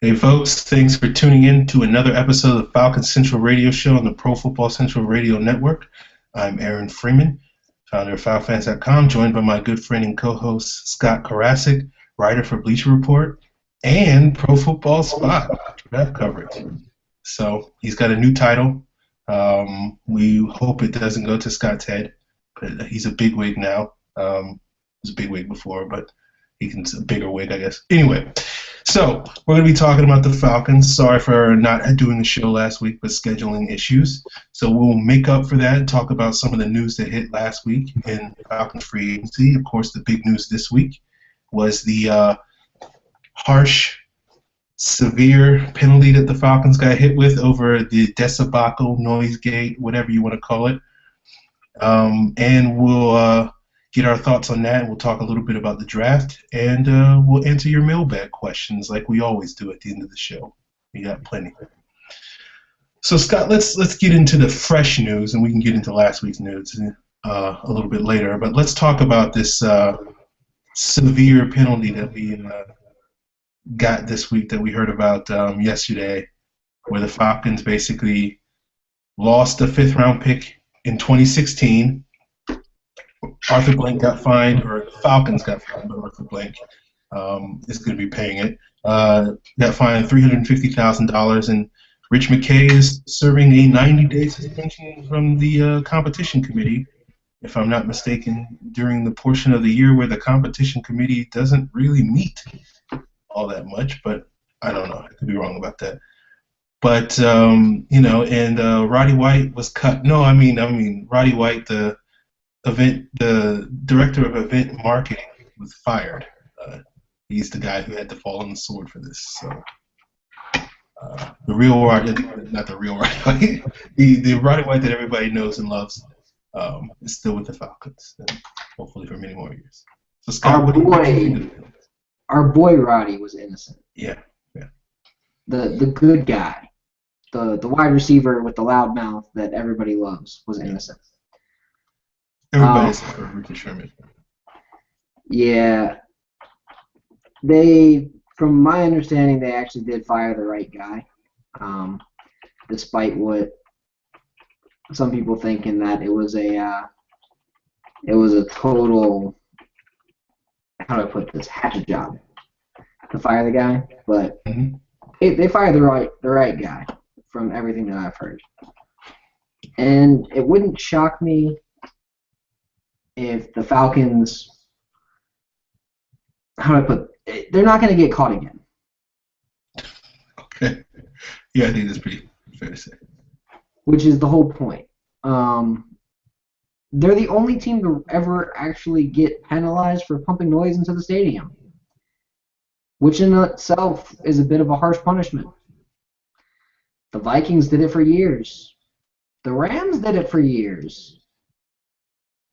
Hey folks, thanks for tuning in to another episode of the Falcons Central Radio Show on the Pro Football Central Radio Network. I'm Aaron Freeman, founder of FalFans.com, joined by my good friend and co-host Scott Karasik, writer for Bleacher Report and Pro Football Spot draft coverage. So he's got a new title. We hope it doesn't go to Scott's head, but he's a bigwig now. He was a bigwig before, but he's a bigger wig, I guess. Anyway. So, we're going to be talking about the Falcons. Sorry for not doing the show last week with scheduling issues. So, we'll make up for that and talk about some of the news that hit last week in Falcons free agency. Of course, the big news this week was the harsh, severe penalty that the Falcons got hit with over the Decibacle, noise gate, whatever you want to call it. And we'll get our thoughts on that. We'll talk a little bit about the draft, and we'll answer your mailbag questions like we always do at the end of the show. We got plenty. So, Scott, let's get into the fresh news, and we can get into last week's news a little bit later. But let's talk about this severe penalty that we got this week that we heard about yesterday, where the Falcons basically lost a fifth-round pick in 2016. Arthur Blank got fined, or the Falcons got fined, but Arthur Blank is going to be paying it. Got fined $350,000, and Rich McKay is serving a 90-day suspension from the competition committee, if I'm not mistaken, during the portion of the year where the competition committee doesn't really meet all that much, but I don't know. I could be wrong about that. But, Roddy White was cut. No, I mean Roddy White, the director of event marketing, was fired. He's the guy who had to fall on the sword for this. So the real Roddy, not the real Roddy White, the Roddy White that everybody knows and loves, is still with the Falcons, and hopefully for many more years. So Scott, our boy Roddy was innocent. Yeah. The good guy, the wide receiver with the loud mouth that everybody loves was innocent. Everybody's for Richard Sherman. Yeah. From my understanding, they actually did fire the right guy, despite what some people thinking that it was a total, how do I put this, hatchet job to fire the guy, but they fired the right guy from everything that I've heard, and it wouldn't shock me if the Falcons, how do I put it, they're not going to get caught again. Okay. Yeah, I think that's pretty fair to say. Which is the whole point. They're the only team to ever actually get penalized for pumping noise into the stadium, which in itself is a bit of a harsh punishment. The Vikings did it for years. The Rams did it for years.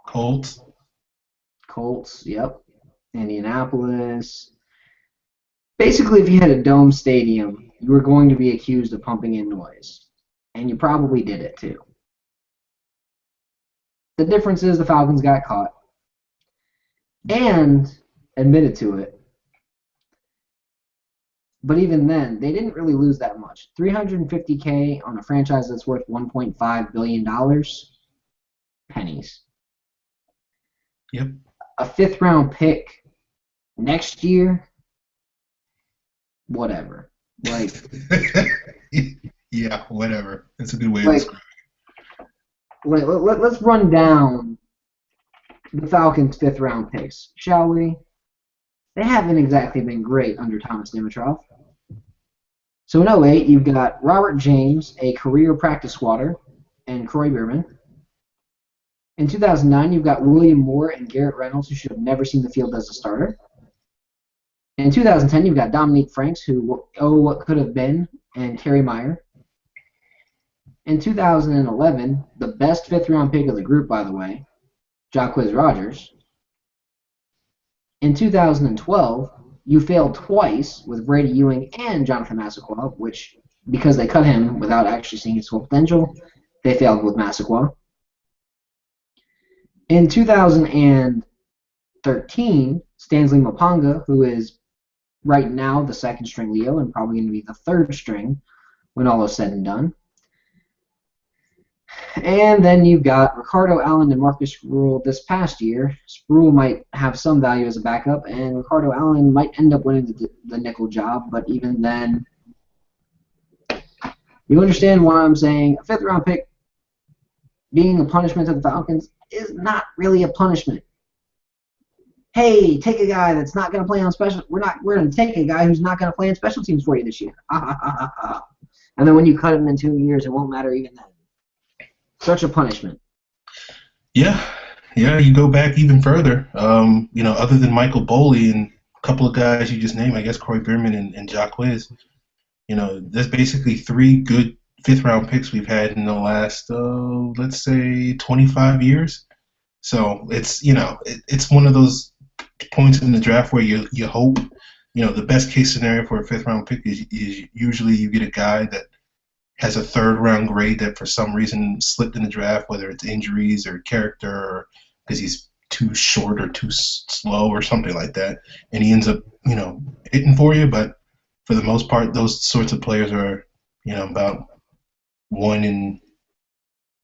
Colts, yep. Indianapolis. Basically, if you had a dome stadium, you were going to be accused of pumping in noise. And you probably did it too. The difference is the Falcons got caught and admitted to it. But even then, they didn't really lose that much. $350K on a franchise that's worth $1.5 billion. Pennies. Yep. A fifth-round pick next year, whatever. Like, yeah, whatever. That's a good way to describe it. Let's run down the Falcons' fifth-round picks, shall we? They haven't exactly been great under Thomas Dimitroff. So in 2008, you've got Robert James, a career practice squatter, and Croy Bierman. In 2009, you've got William Moore and Garrett Reynolds, who should have never seen the field as a starter. In 2010, you've got Dominique Franks, who what could have been, and Terry Meyer. In 2011, the best fifth-round pick of the group, by the way, Jacquizz Rodgers. In 2012, you failed twice with Brady Ewing and Jonathan Massaquoi, which, because they cut him without actually seeing his full potential, they failed with Massaquoi. In 2013, Stanley Mapanga, who is right now the second string Leo and probably going to be the third string when all is said and done. And then you've got Ricardo Allen and Marcus Sproul this past year. Sproul might have some value as a backup, and Ricardo Allen might end up winning the nickel job, but even then, you understand why I'm saying a fifth-round pick being a punishment to the Falcons is not really a punishment. Hey, take a guy that's not going to play on special. We're going to take a guy who's not going to play on special teams for you this year. And then when you cut him in 2 years, it won't matter even then. Such a punishment. Yeah, you go back even further. Other than Michael Boley and a couple of guys you just named, I guess Corey Bierman and Jacquez, there's basically 3 good fifth-round picks we've had in the last, let's say, 25 years. So it's, it's one of those points in the draft where you hope, the best case scenario for a fifth-round pick is usually you get a guy that has a third-round grade that for some reason slipped in the draft, whether it's injuries or character or because he's too short or too slow or something like that, and he ends up, hitting for you. But for the most part, those sorts of players are, about 1 in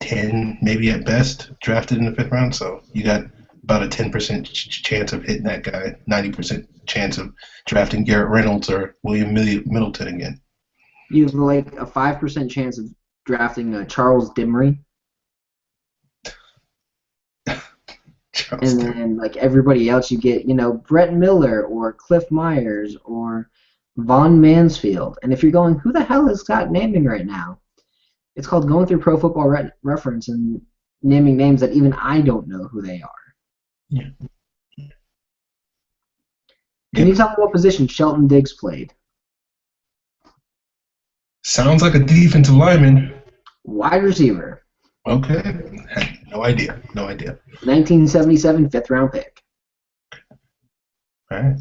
10, maybe at best, drafted in the fifth round. So you got about a 10% chance of hitting that guy, 90% chance of drafting Garrett Reynolds or William Middleton again. You have like a 5% chance of drafting Charles Dimry. And then like everybody else you get, Brett Miller or Cliff Myers or Von Mansfield. And if you're going, who the hell is Scott naming right now? It's called going through Pro Football Reference and naming names that even I don't know who they are. Yeah. Can you tell me what position Shelton Diggs played? Sounds like a defensive lineman. Wide receiver. Okay. No idea. 1977 fifth-round pick. All right.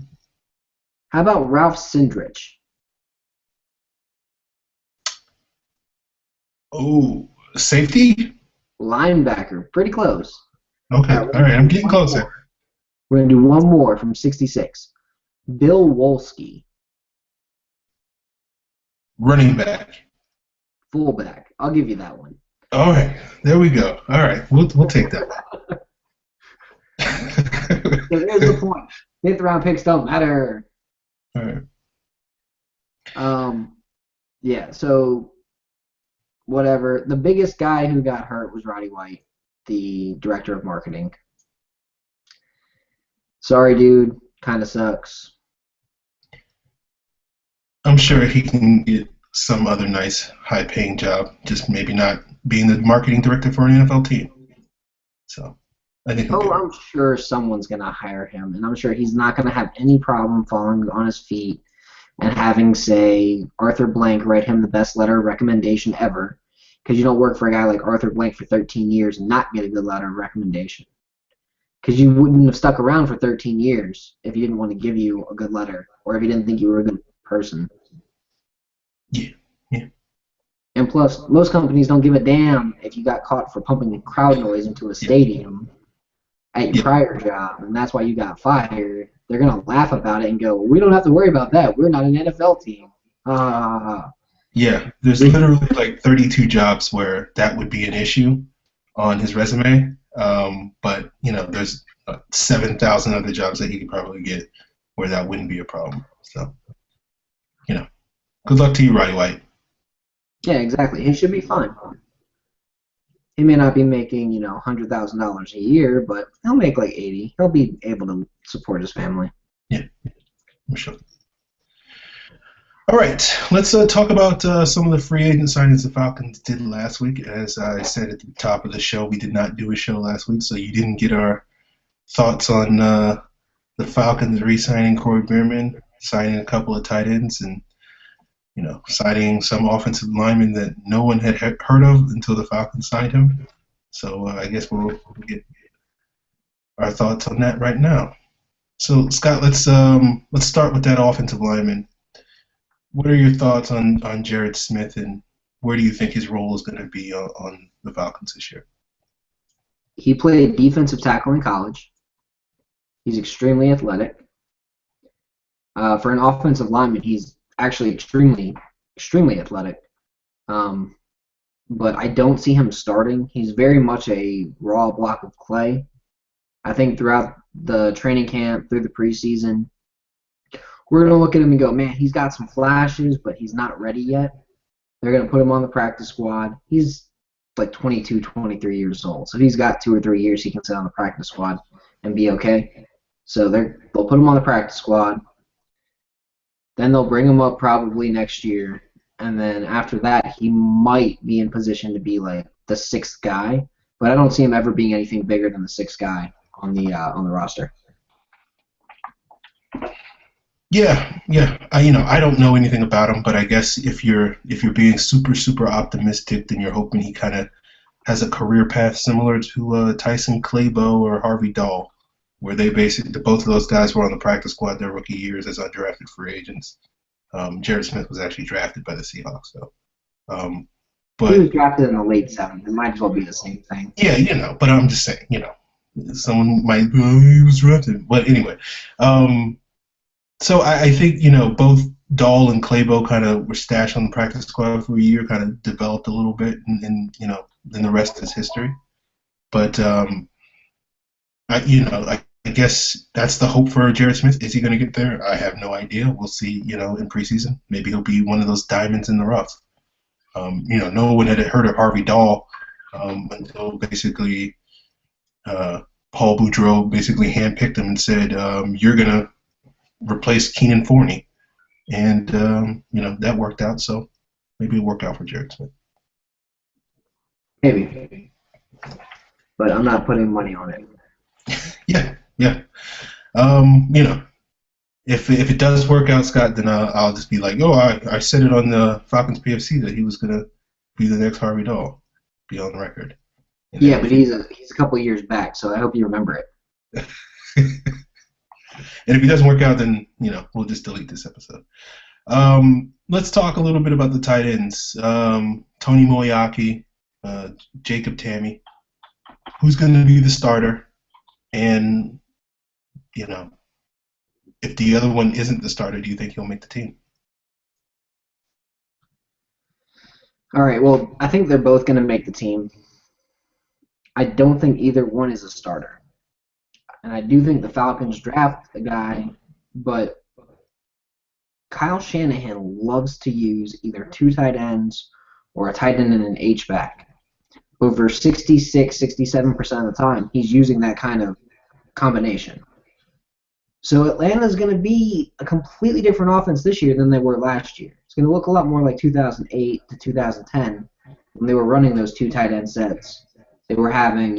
How about Ralph Sindrich? Oh, safety? Linebacker. Pretty close. Okay. All right. I'm getting closer. We're going to do one more from 66. Bill Wolski. Running back. Fullback. I'll give you that one. All right. There we go. All right. We'll take that. So here's the point. Fifth round picks don't matter. All right. Yeah, so whatever. The biggest guy who got hurt was Roddy White, the director of marketing. Sorry, dude. Kind of sucks. I'm sure he can get some other nice, high-paying job, just maybe not being the marketing director for an NFL team. So, I think. I'm sure someone's gonna hire him, and I'm sure he's not gonna have any problem falling on his feet and having, say, Arthur Blank write him the best letter of recommendation ever, because you don't work for a guy like Arthur Blank for 13 years and not get a good letter of recommendation. Because you wouldn't have stuck around for 13 years if he didn't want to give you a good letter, or if he didn't think you were a good person. Yeah. And plus, most companies don't give a damn if you got caught for pumping crowd noise into a stadium at your prior job, and that's why you got fired. They're going to laugh about it and go, we don't have to worry about that. We're not an NFL team. Yeah, there's literally like 32 jobs where that would be an issue on his resume. But, there's 7,000 other jobs that he could probably get where that wouldn't be a problem. So, good luck to you, Roddy White. Yeah, exactly. He should be fine. He may not be making, $100,000 a year, but he'll make like 80. He'll be able to support his family. Yeah, I'm sure. All right, let's talk about some of the free agent signings the Falcons did last week. As I said at the top of the show, we did not do a show last week, so you didn't get our thoughts on the Falcons re-signing Corey Bierman, signing a couple of tight ends, and signing some offensive lineman that no one had heard of until the Falcons signed him. So I guess we'll get our thoughts on that right now. So Scott, let's start with that offensive lineman. What are your thoughts on Jared Smith, and where do you think his role is going to be on the Falcons this year? He played defensive tackle in college. He's extremely athletic. For an offensive lineman, he's actually extremely athletic. Um, but I don't see him starting. He's very much a raw block of clay. I think throughout the training camp, through the preseason, we're going to look at him and go, man, he's got some flashes, but he's not ready yet. They're going to put him on the practice squad. He's like 22, 23 years old. So he's got 2 or 3 years he can sit on the practice squad and be okay. So they'll put him on the practice squad. Then they'll bring him up probably next year. And then after that, he might be in position to be like the 6th guy. But I don't see him ever being anything bigger than the 6th guy on the roster. Yeah. I don't know anything about him, but I guess if you're being super optimistic, then you're hoping he kind of has a career path similar to Tyson Claybo or Harvey Dahl, where they basically both of those guys were on the practice squad their rookie years as undrafted free agents. Jared Smith was actually drafted by the Seahawks, so. But he was drafted in the late 7th. It might as well be the same thing. Yeah, but I'm just saying, someone might, he was drafted. But anyway, so I think, both Dahl and Claybo kind of were stashed on the practice squad for a year, kind of developed a little bit, and then the rest is history. But, I guess that's the hope for Jared Smith. Is he going to get there? I have no idea. We'll see, in preseason. Maybe he'll be one of those diamonds in the rough. No one had heard of Harvey Dahl until basically Paul Boudreau basically handpicked him and said, you're going to replace Keenan Forney. And, that worked out, so maybe it worked out for Jared Smith. Maybe. But I'm not putting money on it. Yeah. If it does work out, Scott, then I'll just be like, I said it on the Falcons PFC that he was going to be the next Harvey Dahl, be on record. Yeah, but he's a couple of years back, so I hope you remember it. And if it doesn't work out, then, we'll just delete this episode. Let's talk a little bit about the tight ends. Tony Moeaki, Jacob Tamme. Who's going to be the starter? And, if the other one isn't the starter, do you think he'll make the team? All right, well, I think they're both going to make the team. I don't think either one is a starter. And I do think the Falcons draft a guy, but Kyle Shanahan loves to use either 2 tight ends or a tight end and an H-back. Over 66, 67% of the time, he's using that kind of combination. So Atlanta's going to be a completely different offense this year than they were last year. It's going to look a lot more like 2008 to 2010 when they were running those 2 tight end sets. They were having,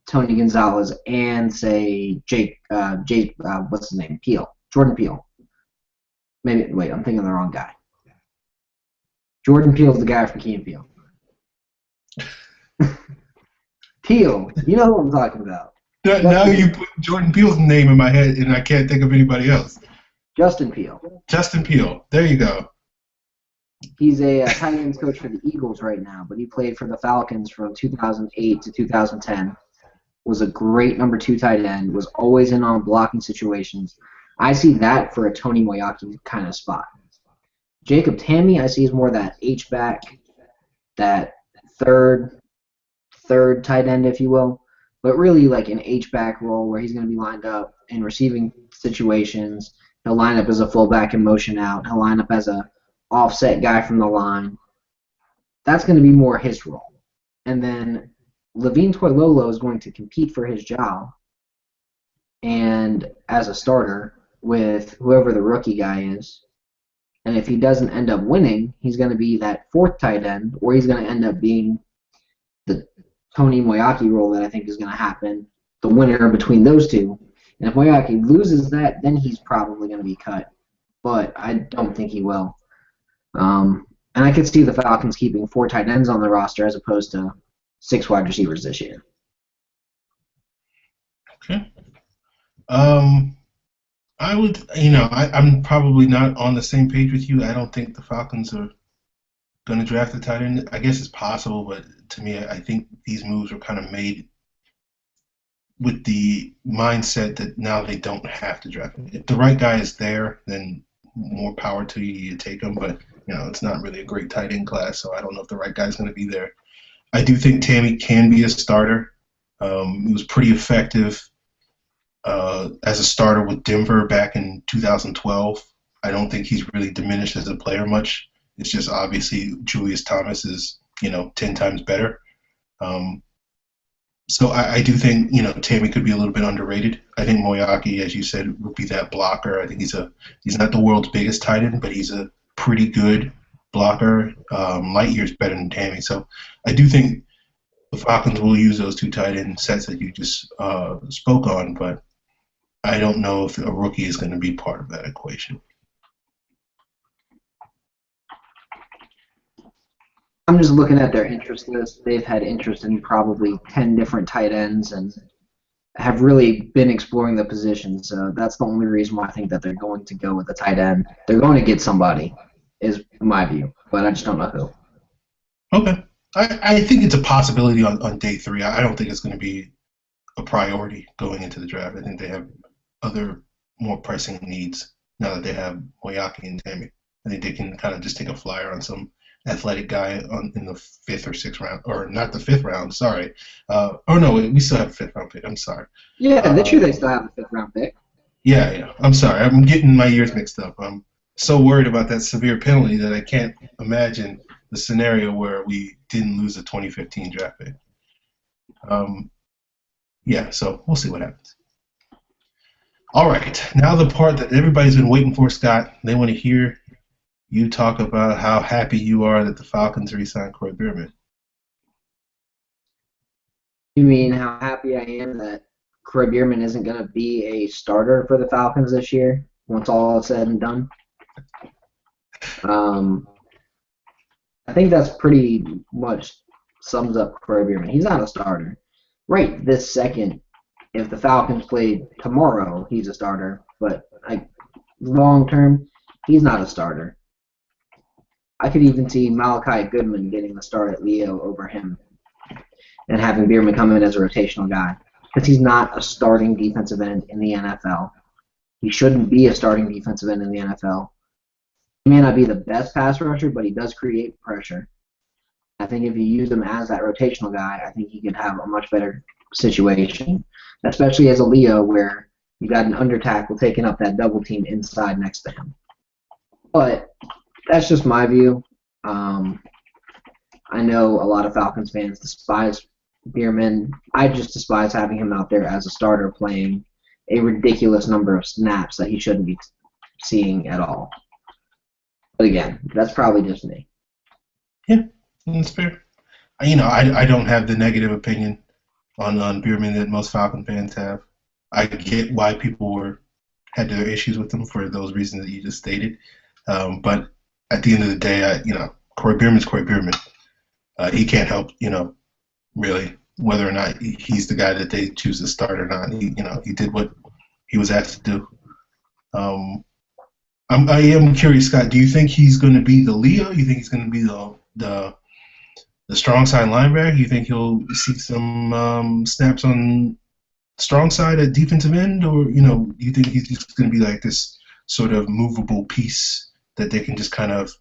Tony Gonzalez and, say, what's his name? Jordan Peele. Wait, I'm thinking of the wrong guy. Jordan Peele's the guy from Key and Peele. Peele, you know who I'm talking about. Now you put Jordan Peele's name in my head, and I can't think of anybody else. Justin Peele. Justin Peele. There you go. He's a tight ends coach for the Eagles right now, but he played for the Falcons from 2008 to 2010. Was a great number 2 tight end. Was always in on blocking situations. I see that for a Tony Moeaki kind of spot. Jacob Tamme, I see as more that H-back, that third tight end, if you will. But really like an H-back role where he's going to be lined up in receiving situations. He'll line up as a fullback and motion out. He'll line up as a offset guy from the line. That's going to be more his role. And then Levine Toilolo is going to compete for his job and as a starter with whoever the rookie guy is. And if he doesn't end up winning, he's going to be that 4th tight end, or he's going to end up being the Tony Moeaki role that I think is going to happen, the winner between those two. And if Moeaki loses that, then he's probably going to be cut. But I don't think he will. And I could see the Falcons keeping 4 tight ends on the roster as opposed to 6 wide receivers this year. Okay. I would, I'm probably not on the same page with you. I don't think the Falcons are going to draft a tight end. I guess it's possible, but to me, I think these moves were kind of made with the mindset that now they don't have to draft him. If the right guy is there, then more power to you. You take him, but it's not really a great tight end class, so I don't know if the right guy's going to be there. I do think Tammy can be a starter. He was pretty effective as a starter with Denver back in 2012. I don't think he's really diminished as a player much. It's just obviously Julius Thomas is 10 times better. So I do think Tammy could be a little bit underrated. I think Moyaki, as you said, would be that blocker. I think he's not the world's biggest tight end, but he's a pretty good blocker. Light years better than Tammy. So I do think the Falcons will use those two tight end sets that you just spoke on, but I don't know if a rookie is going to be part of that equation. I'm just looking at their interest list. They've had interest in probably 10 different tight ends and have really been exploring the position. So that's the only reason why I think that they're going to go with a tight end. They're going to get somebody, is my view, but I just don't know who. Okay. I think it's a possibility on day 3. I don't think it's going to be a priority going into the draft. I think they have other more pressing needs now that they have Moyaki and Tammy. I think they can kind of just take a flyer on some athletic guy in the 5th or 6th round, or not the 5th round, sorry. No, we still have a 5th round pick. I'm sorry. Yeah, this year they still have a 5th round pick. Yeah. I'm sorry. I'm getting my years mixed up. I'm so worried about that severe penalty that I can't imagine the scenario where we didn't lose a 2015 draft pick. So we'll see what happens. All right, now the part that everybody's been waiting for, Scott. They want to hear you talk about how happy you are that the Falcons re-signed Corey Bierman. You mean how happy I am that Corey Bierman isn't going to be a starter for the Falcons this year once all is said and done? I think that's pretty much sums up Corey Bierman. He's not a starter. Right this second, if the Falcons played tomorrow, he's a starter. But long term, he's not a starter. I could even see Malachi Goodman getting the start at Leo over him and having Bierman come in as a rotational guy because he's not a starting defensive end in the NFL. He shouldn't be a starting defensive end in the NFL. He may not be the best pass rusher, but he does create pressure. I think if you use him as that rotational guy, I think he could have a much better situation, especially as a Leo where you got an under tackle taking up that double team inside next to him. But that's just my view. I know a lot of Falcons fans despise Bierman. I just despise having him out there as a starter playing a ridiculous number of snaps that he shouldn't be seeing at all. But again, that's probably just me. Yeah, that's fair. I don't have the negative opinion on Bierman that most Falcon fans have. I get why people had their issues with him for those reasons that you just stated. But at the end of the day, Corey Bierman's Corey Bierman. He can't help, really, whether or not he's the guy that they choose to start or not. He did what he was asked to do. I am curious, Scott. Do you think he's going to be the Leo? You think he's going to be the strong side linebacker? You think he'll see some snaps on strong side at defensive end, or do you think he's just going to be like this sort of movable piece that they can just kind of,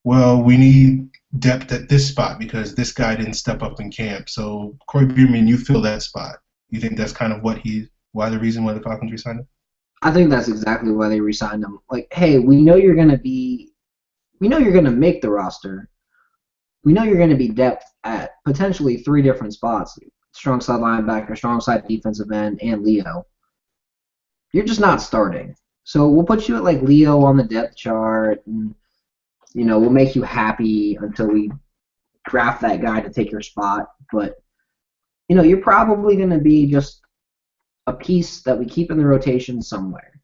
we need depth at this spot because this guy didn't step up in camp. So Corey Bierman, you fill that spot. You think that's kind of why the reason why the Falcons re-signed him? I think that's exactly why they re-signed him. Hey, we know you're going to make the roster. We know you're going to be depth at potentially 3 different spots: strong side linebacker, strong side defensive end, and Leo. You're just not starting. So we'll put you at Leo on the depth chart, and we'll make you happy until we draft that guy to take your spot. But you're probably going to be just a piece that we keep in the rotation somewhere.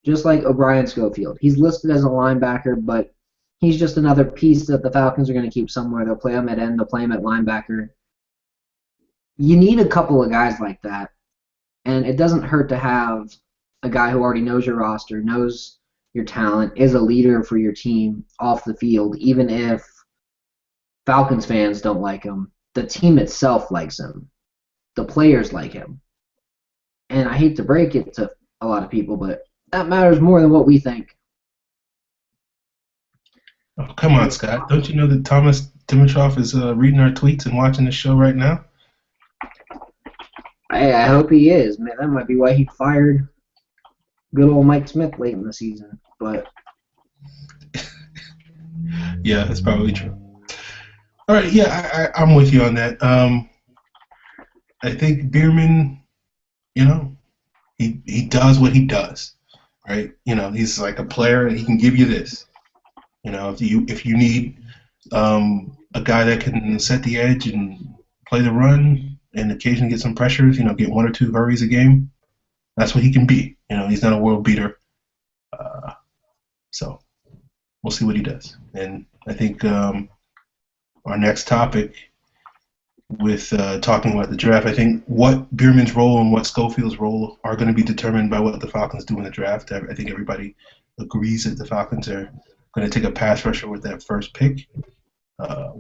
Just like O'Brien Schofield. He's listed as a linebacker, but he's just another piece that the Falcons are going to keep somewhere. They'll play him at end, they'll play him at linebacker. You need a couple of guys like that, and it doesn't hurt to have a guy who already knows your roster, knows your talent, is a leader for your team off the field, even if Falcons fans don't like him. The team itself likes him. The players like him. And I hate to break it to a lot of people, but that matters more than what we think. Oh, come on, Scott. Don't you know that Thomas Dimitrov is reading our tweets and watching the show right now? I hope he is. Man, that might be why he fired good old Mike Smith late in the season. But yeah, that's probably true. All right, yeah, I'm with you on that. I think Bierman, he does what he does, right? He's like a player, and he can give you this. If you need a guy that can set the edge and play the run and occasionally get some pressures, get 1 or 2 hurries a game, that's what he can be. He's not a world beater. So we'll see what he does. And I think our next topic with talking about the draft, I think what Bierman's role and what Schofield's role are going to be determined by what the Falcons do in the draft. I think everybody agrees that the Falcons are going to take a pass rusher with that first pick.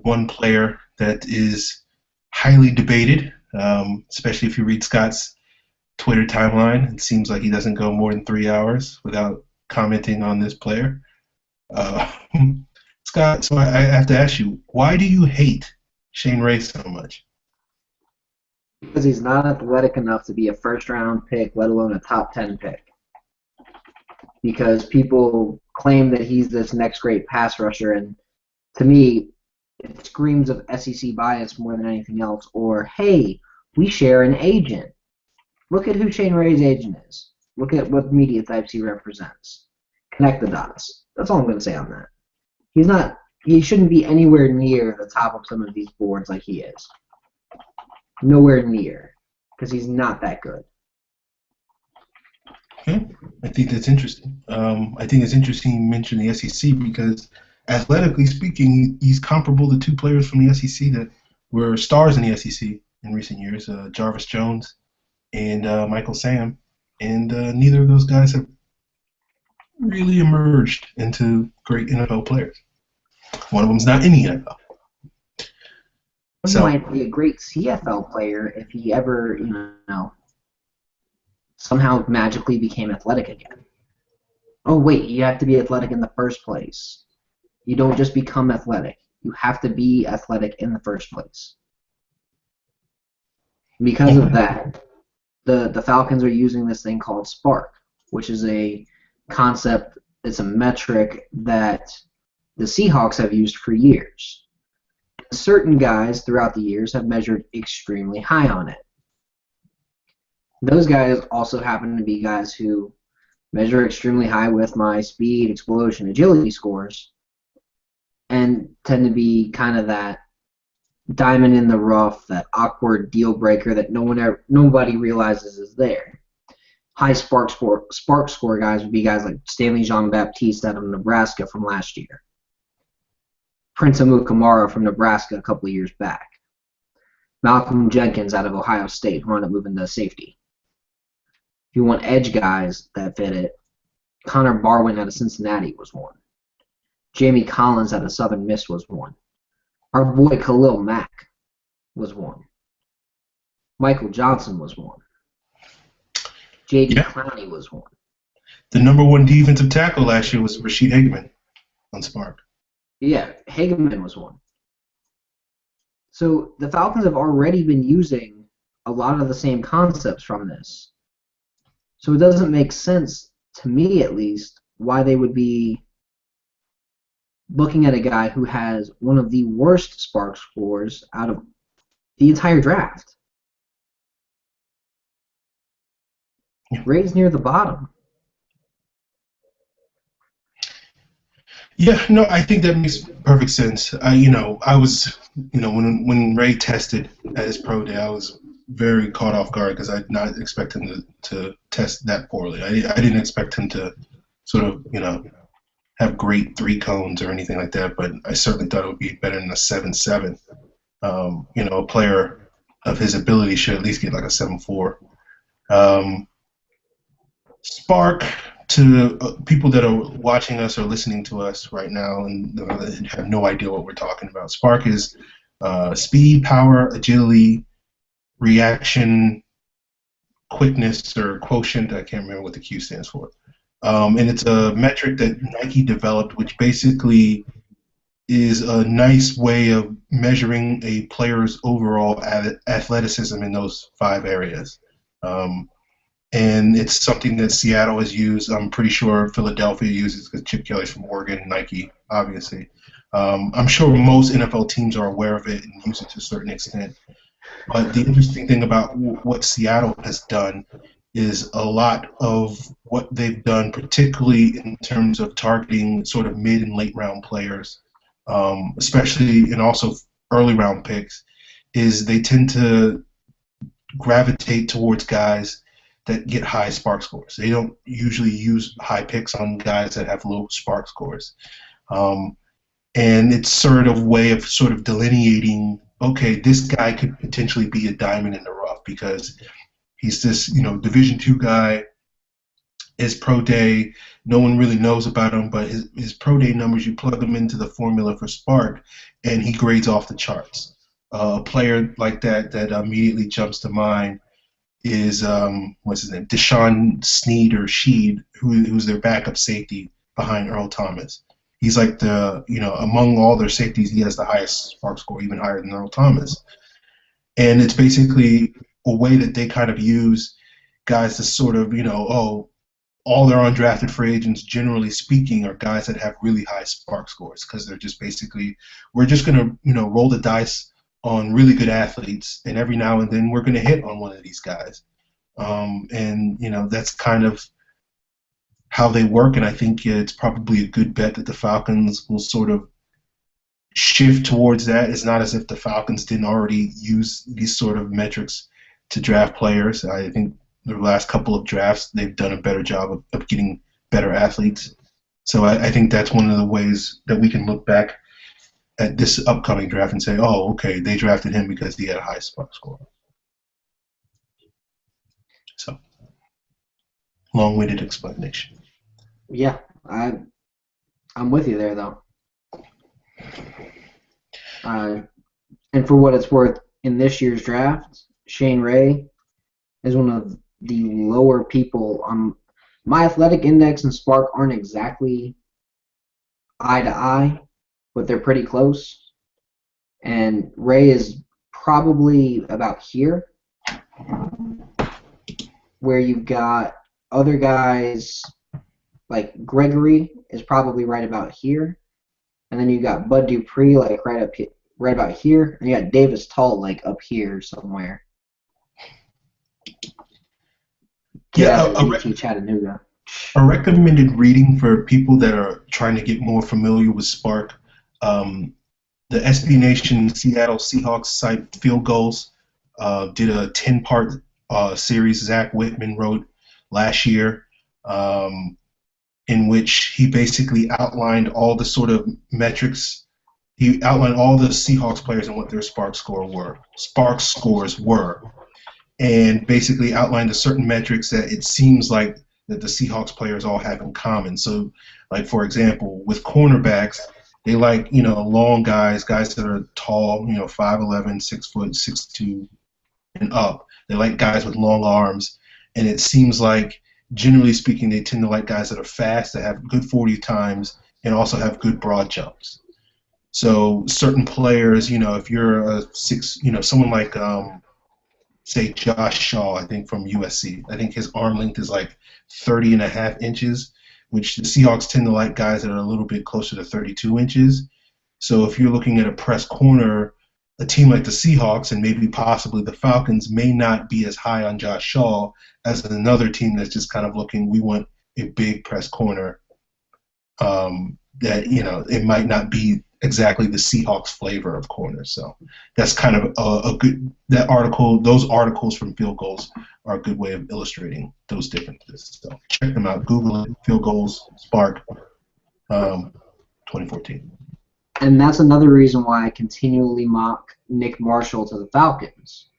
One player that is highly debated, especially if you read Scott's Twitter timeline, it seems like he doesn't go more than 3 hours without commenting on this player. Scott, so I have to ask you, why do you hate Shane Ray so much? Because he's not athletic enough to be a first-round pick, let alone a top 10 pick. Because people claim that he's this next great pass rusher, and to me, it screams of SEC bias more than anything else. Or, hey, we share an agent. Look at who Shane Ray's agent is. Look at what media types he represents. Connect the dots. That's all I'm going to say on that. He shouldn't be anywhere near the top of some of these boards like he is. Nowhere near. Because he's not that good. Okay. I think that's interesting. I think it's interesting you mentioned the SEC because athletically speaking, he's comparable to 2 players from the SEC that were stars in the SEC in recent years, Jarvis Jones and Michael Sam. And neither of those guys have really emerged into great NFL players. One of them's not in the NFL. He might be a great CFL player if he ever, somehow magically became athletic again. Oh, wait, you have to be athletic in the first place. You don't just become athletic. You have to be athletic in the first place. Because of that, the Falcons are using this thing called Spark, which is a concept, it's a metric that the Seahawks have used for years. Certain guys throughout the years have measured extremely high on it. Those guys also happen to be guys who measure extremely high with my speed, explosion, agility scores, and tend to be kind of that diamond in the rough, that awkward deal breaker that nobody realizes is there. High spark score guys would be guys like Stanley Jean-Baptiste out of Nebraska from last year. Prince Amukamara from Nebraska a couple of years back. Malcolm Jenkins out of Ohio State, who wound up moving to safety. If you want edge guys that fit it, Connor Barwin out of Cincinnati was one. Jamie Collins out of Southern Miss was one. Our boy Khalil Mack was one. Michael Johnson was one. J.D. Clowney was one. The number 1 defensive tackle last year was Rashid Hageman on Spark. Yeah, Hageman was one. So the Falcons have already been using a lot of the same concepts from this. So it doesn't make sense, to me at least, why they would be looking at a guy who has one of the worst spark scores out of the entire draft. Ray's near the bottom. Yeah, no, I think that makes perfect sense. I was, when Ray tested at his pro day, I was very caught off guard because I did not expect him to test that poorly. I didn't expect him to sort of, have great 3 cones or anything like that, but I certainly thought it would be better than a 7.7. A player of his ability should at least get like a 7.4. Spark, to people that are watching us or listening to us right now and have no idea what we're talking about, Spark is speed, power, agility, reaction, quickness or quotient. I can't remember what the Q stands for. And it's a metric that Nike developed, which basically is a nice way of measuring a player's overall athleticism in those 5 areas. And it's something that Seattle has used. I'm pretty sure Philadelphia uses because Chip Kelly's from Oregon, Nike, obviously. I'm sure most NFL teams are aware of it and use it to a certain extent. But the interesting thing about what Seattle has done is a lot of what they've done, particularly in terms of targeting sort of mid and late round players, especially and also early round picks, is they tend to gravitate towards guys that get high spark scores. They don't usually use high picks on guys that have low spark scores. And it's sort of way of sort of delineating, okay, this guy could potentially be a diamond in the rough because he's this, Division II guy. His pro day, no one really knows about him, but his pro day numbers, you plug them into the formula for Spark, and he grades off the charts. A player like that immediately jumps to mind is what's his name, Deshaun Sneed or Sheed, who's their backup safety behind Earl Thomas. He's like among all their safeties, he has the highest spark score, even higher than Earl Thomas. And it's basically a way that they kind of use guys to sort of, all their undrafted free agents, generally speaking, are guys that have really high spark scores because they're just basically, we're just going to, roll the dice on really good athletes, and every now and then we're going to hit on one of these guys. And, that's kind of how they work, and I think it's probably a good bet that the Falcons will sort of shift towards that. It's not as if the Falcons didn't already use these sort of metrics to draft players. I think the last couple of drafts, they've done a better job of getting better athletes. So I think that's one of the ways that we can look back at this upcoming draft and say, oh, okay, they drafted him because he had a high spark score. So, long-winded explanation. Yeah, I'm with you there, though. And for what it's worth, in this year's draft, Shane Ray is one of the lower people on my athletic index and Spark aren't exactly eye to eye, but they're pretty close. And Ray is probably about here, where you've got other guys like Gregory is probably right about here, and then you got Bud Dupree like right about here, and you got Davis Tull like up here somewhere. Chattanooga. A recommended reading for people that are trying to get more familiar with Spark, the SB Nation Seattle Seahawks site Field Goals did a 10-part series Zach Whitman wrote last year, in which he basically outlined all the sort of metrics. He outlined all the Seahawks players and what their spark scores were, and basically outlined the certain metrics that it seems like that the Seahawks players all have in common. So, like for example, with cornerbacks, they like long guys that are tall, 5'11", 6 foot, 6'2", and up. They like guys with long arms, and it seems like, generally speaking, they tend to like guys that are fast, that have good 40 times, and also have good broad jumps. So certain players, if you're a someone like, say, Josh Shaw, I think from USC, I think his arm length is like 30.5 inches, which the Seahawks tend to like guys that are a little bit closer to 32 inches. So if you're looking at a press corner, a team like the Seahawks and maybe possibly the Falcons may not be as high on Josh Shaw as another team that's just kind of looking, we want a big press corner. That it might not be exactly the Seahawks flavor of corners. So that's kind of a good, those articles from Field Goals are a good way of illustrating those differences. So check them out. Google it, Field Goals, Spark, 2014. And that's another reason why I continually mock Nick Marshall to the Falcons.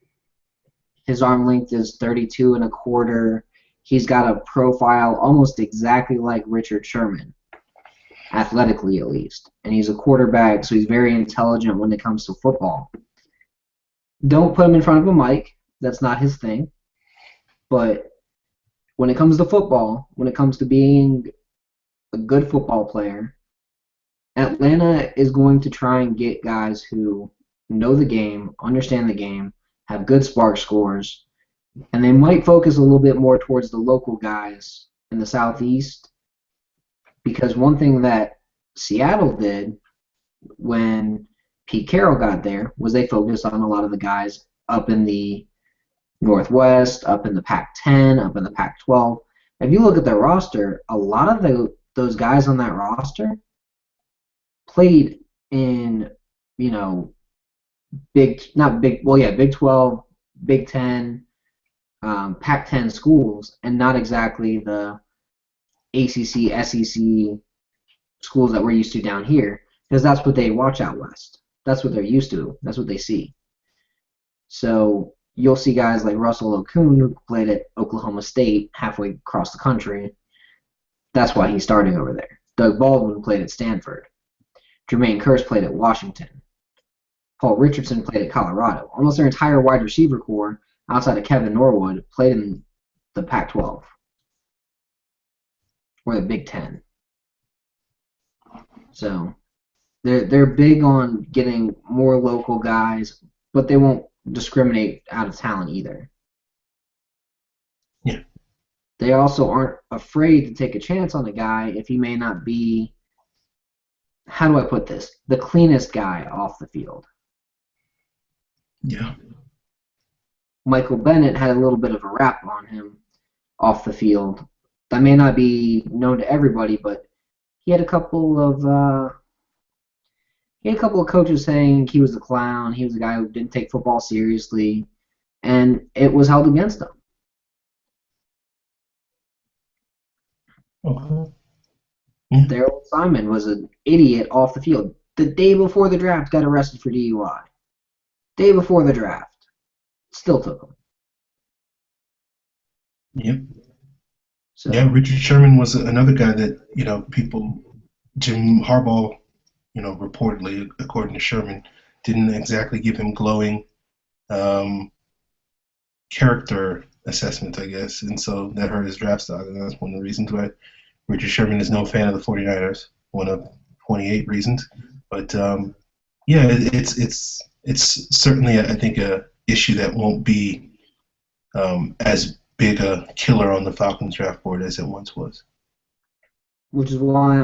His arm length is 32 1/4. He's got a profile almost exactly like Richard Sherman, athletically at least. And he's a quarterback, so he's very intelligent when it comes to football. Don't put him in front of a mic. That's not his thing. But when it comes to football, when it comes to being a good football player, Atlanta is going to try and get guys who know the game, understand the game, have good spark scores, and they might focus a little bit more towards the local guys in the Southeast. Because one thing that Seattle did when Pete Carroll got there was they focused on a lot of the guys up in the Northwest, up in the Pac-10, up in the Pac-12. If you look at their roster, a lot of those guys on that roster played in, Big 12, Big 10, Pac-10 schools, and not exactly the ACC, SEC schools that we're used to down here, because that's what they watch out west. That's what they're used to. That's what they see. So you'll see guys like Russell Okung, who played at Oklahoma State halfway across the country. That's why he's starting over there. Doug Baldwin played at Stanford. Jermaine Kearse played at Washington. Paul Richardson played at Colorado. Almost their entire wide receiver core, outside of Kevin Norwood, played in the Pac-12 or the Big 10. So they're big on getting more local guys, but they won't discriminate out of talent either. Yeah. They also aren't afraid to take a chance on a guy if he may not be, how do I put this, the cleanest guy off the field. Yeah. Michael Bennett had a little bit of a rap on him off the field. That may not be known to everybody, but he had a couple of coaches saying he was a clown, he was a guy who didn't take football seriously, and it was held against him. Okay. Daryl Simon was an idiot off the field. The day before the draft, got arrested for DUI. Day before the draft. Still took him. Yep. So, Yeah, Richard Sherman was another guy that, Jim Harbaugh, reportedly, according to Sherman, didn't exactly give him glowing character assessment, I guess. And so that hurt his draft stock. And that's one of the reasons why Richard Sherman is no fan of the 49ers, one of 28 reasons. But, yeah, it's certainly, I think, a issue that won't be as big a killer on the Falcons draft board as it once was. which is why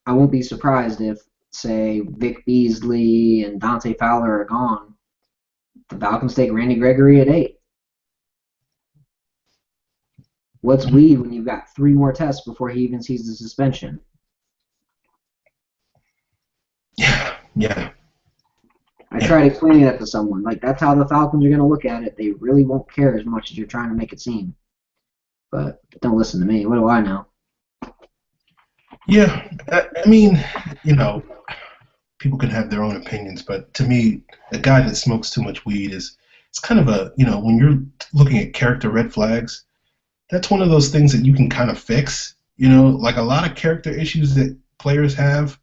I won't be surprised if, say, Vic Beasley and Dante Fowler are gone. The Falcons take Randy Gregory at 8. What's weed when you've got 3 more tests before he even sees the suspension? Yeah. I tried explaining that to someone. Like, that's how the Falcons are going to look at it. They really won't care as much as you're trying to make it seem. But don't listen to me. What do I know? Yeah, I mean, people can have their own opinions, but to me, a guy that smokes too much weed it's kind of a, when you're looking at character red flags, that's one of those things that you can kind of fix, like a lot of character issues that players have,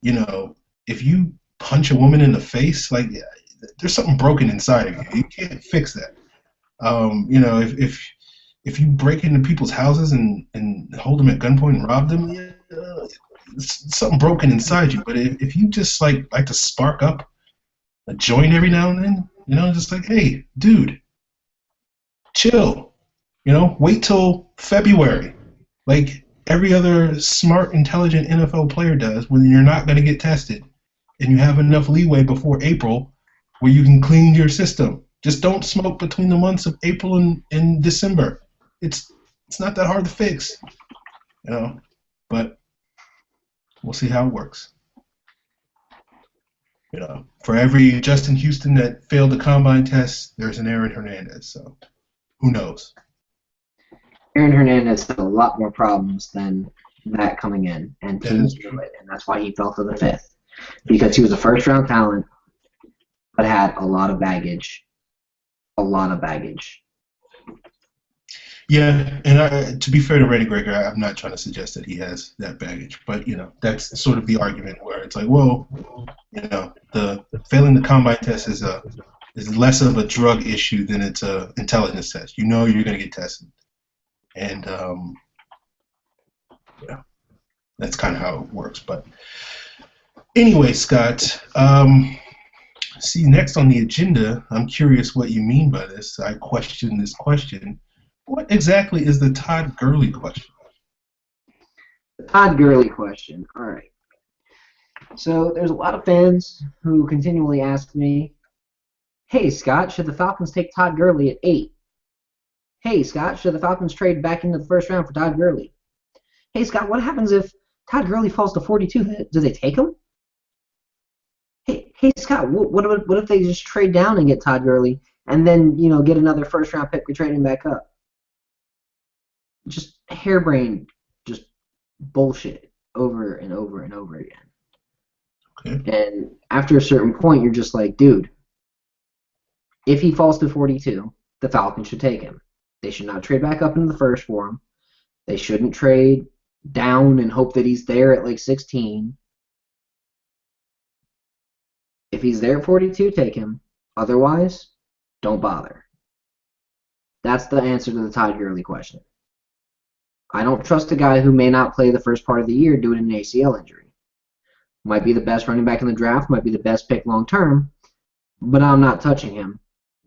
if you punch a woman in the face, like there's something broken inside of you. You can't fix that. If you break into people's houses and hold them at gunpoint and rob them, it's something broken inside you. But if you just like to spark up a joint every now and then, just like, hey, dude, chill. Wait till February, like every other smart, intelligent NFL player does, when you're not going to get tested, and you have enough leeway before April where you can clean your system. Just don't smoke between the months of April and December. It's not that hard to fix, but we'll see how it works. For every Justin Houston that failed the combine test, there's an Aaron Hernandez. So who knows? Aaron Hernandez had a lot more problems than that coming in, and teams knew it, and that's why he fell to the 5th. Because he was a first-round talent, but had a lot of baggage. A lot of baggage. Yeah, and to be fair to Randy Gregory, I'm not trying to suggest that he has that baggage, but that's sort of the argument where it's like, well, the failing the combine test is a is less of a drug issue than it's a intelligence test. You know you're going to get tested, and yeah, that's kind of how it works. But anyway, Scott, see, next on the agenda, I'm curious what you mean by this. I question this question. What exactly is the Todd Gurley question? The Todd Gurley question. All right. So there's a lot of fans who continually ask me, hey, Scott, should the Falcons take Todd Gurley at 8? Hey, Scott, should the Falcons trade back into the first round for Todd Gurley? Hey, Scott, what happens if Todd Gurley falls to 42? Do they take him? Hey, Scott, what if they just trade down and get Todd Gurley and then, get another first-round pick for trading back up? Just harebrained, just bullshit over and over and over again. Okay. And after a certain point, you're just like, dude, if he falls to 42, the Falcons should take him. They should not trade back up into the first for him. They shouldn't trade down and hope that he's there at like 16. If he's there at 42, take him. Otherwise, don't bother. That's the answer to the Todd Gurley question. I don't trust a guy who may not play the first part of the year due to an ACL injury. Might be the best running back in the draft, might be the best pick long term, but I'm not touching him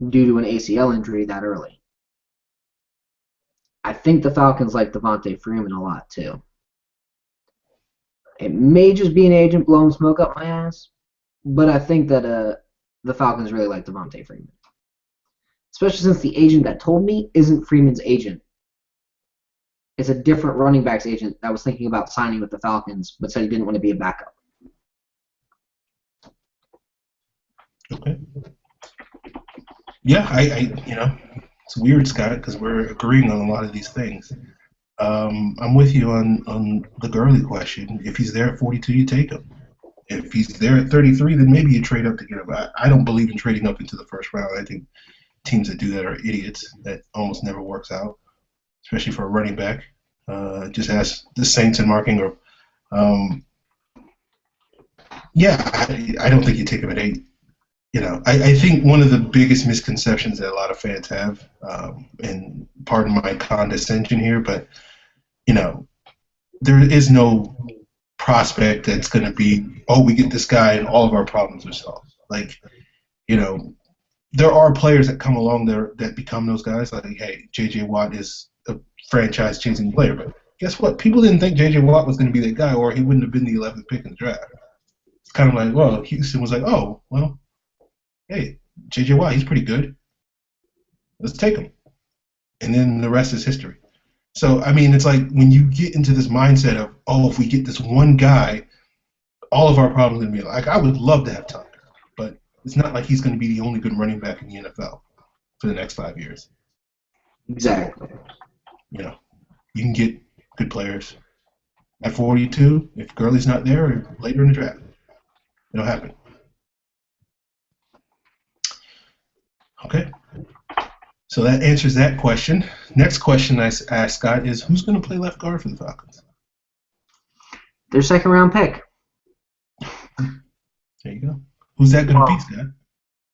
due to an ACL injury that early. I think the Falcons like Devontae Freeman a lot too. It may just be an agent blowing smoke up my ass, but I think that the Falcons really like Devontae Freeman. Especially since the agent that told me isn't Freeman's agent. It's a different running backs agent that was thinking about signing with the Falcons, but said he didn't want to be a backup. Okay. Yeah, I it's weird, Scott, because we're agreeing on a lot of these things. I'm with you on the Gurley question. If he's there at 42, you take him. If he's there at 33, then maybe you trade up to get him. I don't believe in trading up into the first round. I think teams that do that are idiots. That almost never works out, especially for a running back. Just ask the Saints and Mark Ingram. I don't think you take him at 8. I think one of the biggest misconceptions that a lot of fans have, and pardon my condescension here, but, there is no prospect that's going to be, we get this guy and all of our problems are solved. Like, there are players that come along there that become those guys. Like, hey, J.J. Watt is a franchise-changing player. But guess what? People didn't think J.J. Watt was going to be that guy, or he wouldn't have been the 11th pick in the draft. It's kind of like, well, Houston was like, oh, well, hey, J.J. Watt, he's pretty good. Let's take him. And then the rest is history. So, I mean, it's like when you get into this mindset of, if we get this one guy, all of our problems are going to be like, I would love to have Tucker, but it's not like he's going to be the only good running back in the NFL for the next 5 years. Exactly. So, you can get good players. At 42, if Gurley's not there, or later in the draft, it'll happen. Okay. So that answers that question. Next question I asked Scott is, who's going to play left guard for the Falcons? Their second-round pick. There you go. Who's that going to be, Scott?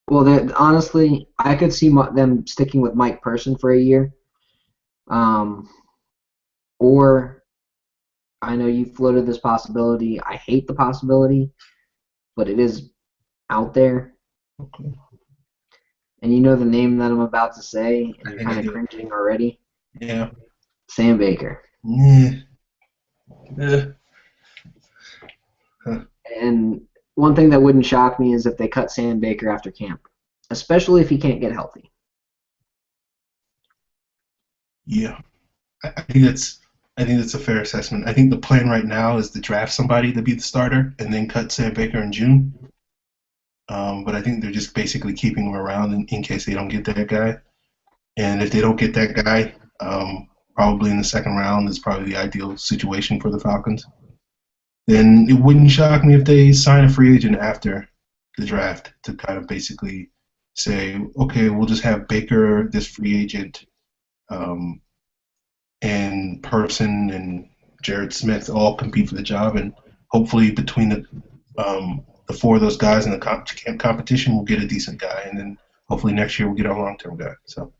Well, honestly, I could see them sticking with Mike Person for a year. Or, I know you floated this possibility. I hate the possibility, but it is out there. Okay. And you know the name that I'm about to say, and you're kind of cringing already? Yeah. Sam Baker. Yeah. And one thing that wouldn't shock me is if they cut Sam Baker after camp, especially if he can't get healthy. Yeah. I think that's a fair assessment. I think the plan right now is to draft somebody to be the starter and then cut Sam Baker in June. But I think they're just basically keeping him around in case they don't get that guy. And if they don't get that guy, probably in the second round is probably the ideal situation for the Falcons. Then it wouldn't shock me if they sign a free agent after the draft to kind of basically say, okay, we'll just have Baker, this free agent, and Person and Jared Smith all compete for the job, and hopefully between the four of those guys in the competition, we'll get a decent guy, and then hopefully next year we'll get our long-term guy. So.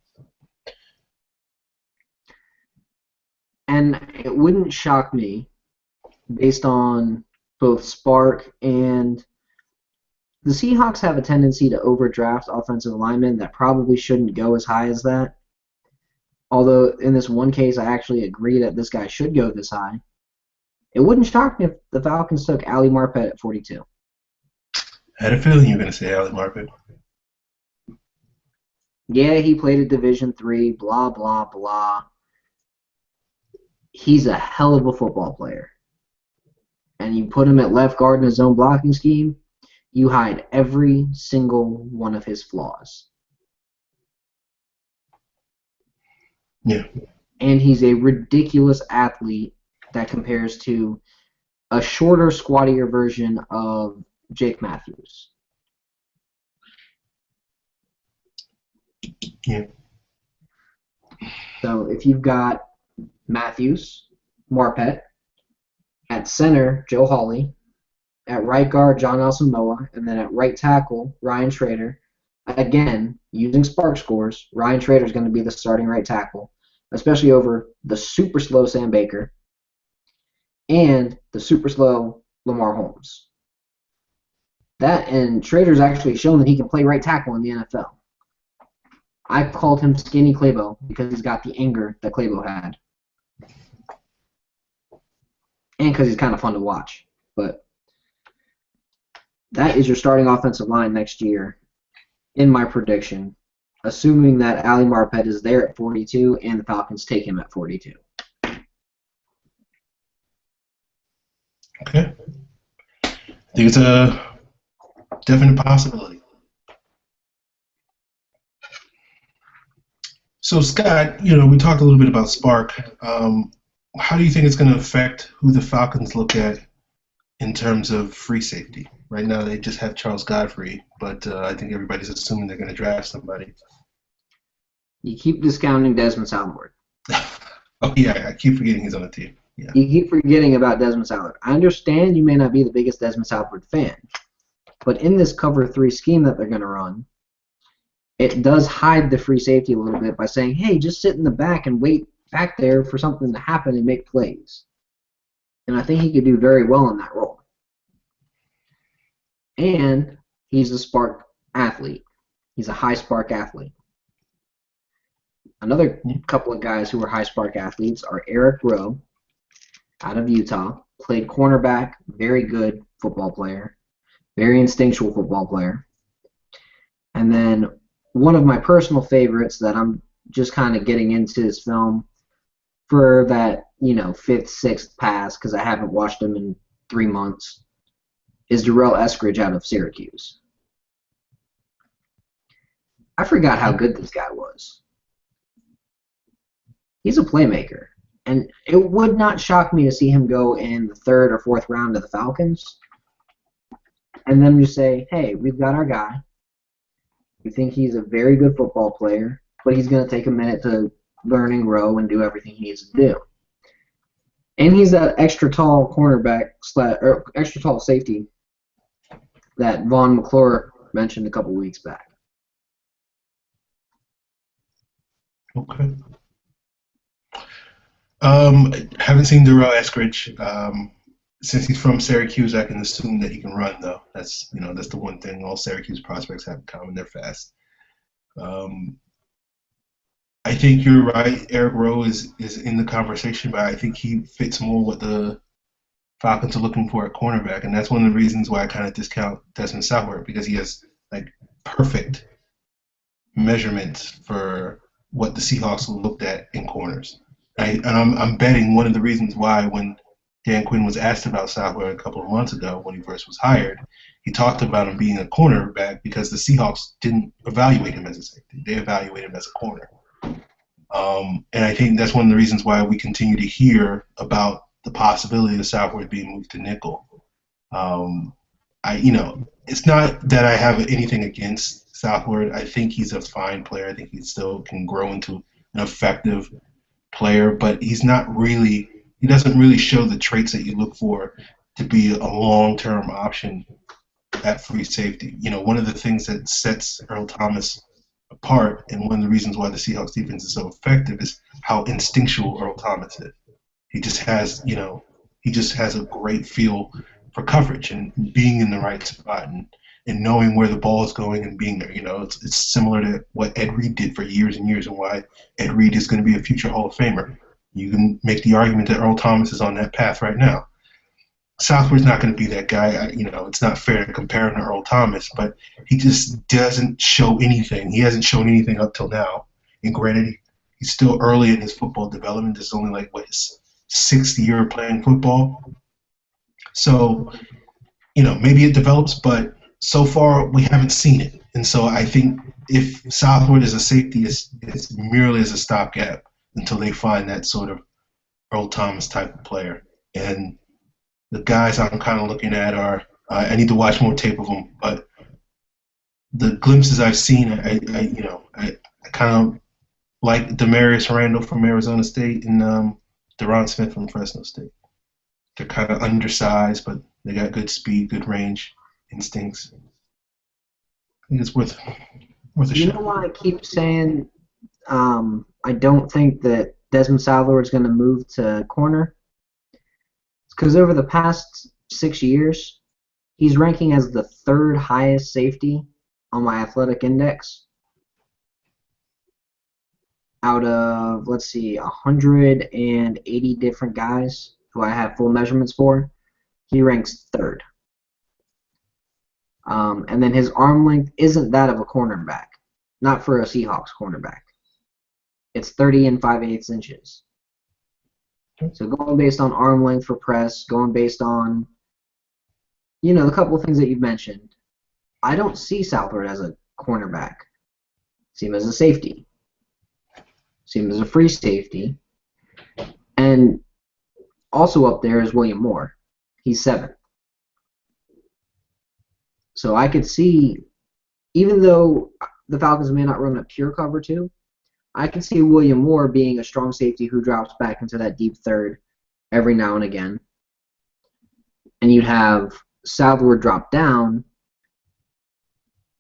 And it wouldn't shock me, based on both spark and the Seahawks have a tendency to overdraft offensive linemen that probably shouldn't go as high as that. Although in this one case, I actually agree that this guy should go this high. It wouldn't shock me if the Falcons took Ali Marpet at 42. I had a feeling you were going to say Ali Marpet. Yeah, he played at Division III, blah, blah, blah. He's a hell of a football player. And you put him at left guard in his own blocking scheme, you hide every single one of his flaws. Yeah. And he's a ridiculous athlete that compares to a shorter, squattier version of Jake Matthews. Yeah. So if you've got Matthews, Marpet, at center, Joe Hawley, at right guard, John Asamoah, and then at right tackle, Ryan Schrader. Again, using spark scores, Ryan Schrader is going to be the starting right tackle, especially over the super slow Sam Baker and the super slow Lamar Holmes. That and Schrader's actually shown that he can play right tackle in the NFL. I called him Skinny Clabo because he's got the anger that Clabo had. And because he's kind of fun to watch. But that is your starting offensive line next year, in my prediction, assuming that Ali Marpet is there at 42 and the Falcons take him at 42. Okay. I think it's a definite possibility. So, Scott, we talked a little bit about Spark. How do you think it's going to affect who the Falcons look at in terms of free safety? Right now, they just have Charles Godfrey, but I think everybody's assuming they're going to draft somebody. You keep discounting Desmond Salward. Oh, yeah, I keep forgetting he's on the team. Yeah. You keep forgetting about Desmond Salward. I understand you may not be the biggest Desmond Salward fan, but in this cover 3 scheme that they're going to run, it does hide the free safety a little bit by saying, hey, just sit in the back and wait back there for something to happen and make plays. And I think he could do very well in that role. And he's a spark athlete. He's a high spark athlete. Another couple of guys who are high spark athletes are Eric Rowe out of Utah, played cornerback, very good football player, very instinctual football player. And then one of my personal favorites that I'm just kind of getting into this film for that, 5th, 6th pass, because I haven't watched him in 3 months, is Darrell Eskridge out of Syracuse. I forgot how good this guy was. He's a playmaker. And it would not shock me to see him go in the 3rd or 4th round of the Falcons. And then just say, hey, we've got our guy. We think he's a very good football player, but he's going to take a minute to learn and grow and do everything he needs to do. And he's that extra tall cornerback or extra tall safety that Vaughn McClure mentioned a couple weeks back. Okay. Haven't seen Darrell Eskridge. Since he's from Syracuse, I can assume that he can run, though. That's the one thing all Syracuse prospects have in common. They're fast. I think you're right. Eric Rowe is in the conversation, but I think he fits more what the Falcons are looking for at cornerback, and that's one of the reasons why I kind of discount Desmond Salward, because he has perfect measurements for what the Seahawks looked at in corners. I'm betting one of the reasons why when Dan Quinn was asked about Salward a couple of months ago when he first was hired, he talked about him being a cornerback because the Seahawks didn't evaluate him as a safety. They evaluated him as a corner. And I think that's one of the reasons why we continue to hear about the possibility of Salward being moved to nickel. It's not that I have anything against Salward. I think he's a fine player. I think he still can grow into an effective player, but he doesn't really show the traits that you look for to be a long-term option at free safety. One of the things that sets Earl Thomas apart, and one of the reasons why the Seahawks defense is so effective is how instinctual Earl Thomas is. He just has, he just has a great feel for coverage and being in the right spot and knowing where the ball is going and being there. It's similar to what Ed Reed did for years and years and why Ed Reed is going to be a future Hall of Famer. You can make the argument that Earl Thomas is on that path right now. Southward's not going to be that guy. It's not fair to compare him to Earl Thomas, but he just doesn't show anything. He hasn't shown anything up till now. And granted, he's still early in his football development. This is only his sixth year playing football. So, maybe it develops, but so far we haven't seen it. And so I think if Southward is a safety, it's merely as a stopgap until they find that sort of Earl Thomas type of player. And the guys I'm kind of looking at are I need to watch more tape of them, but the glimpses I've seen, I kind of like Demarius Randall from Arizona State and Deron Smith from Fresno State. They're kind of undersized, but they got good speed, good range, instincts. I think it's worth a shot. You know why I keep saying I don't think that Desmond Southward is going to move to corner? It's because over the past 6 years, he's ranking as the third highest safety on my athletic index. Out of, 180 different guys who I have full measurements for, he ranks third. And then his arm length isn't that of a cornerback, not for a Seahawks cornerback. It's 30 and 5/8 inches. So going based on arm length for press, going based on, the couple of things that you've mentioned, I don't see Southward as a cornerback. See him as a safety. See him as a free safety. And also up there is William Moore. He's 7th. So I could see, even though the Falcons may not run a pure cover 2, I can see William Moore being a strong safety who drops back into that deep third every now and again. And you'd have Southward drop down.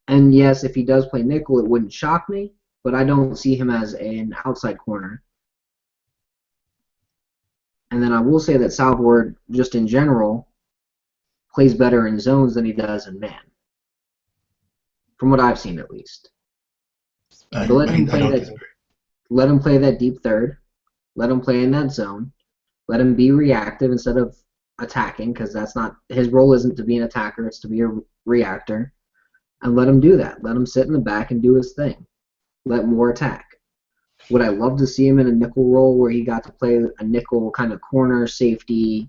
And yes, if he does play nickel, it wouldn't shock me, but I don't see him as an outside corner. And then I will say that Southward, just in general, plays better in zones than he does in man. From what I've seen, at least. Let him play that deep third. Let him play in that zone. Let him be reactive instead of attacking, because that's not his role. Isn't to be an attacker; it's to be a reactor. And let him do that. Let him sit in the back and do his thing. Let Moore attack. Would I love to see him in a nickel role where he got to play a nickel kind of corner safety,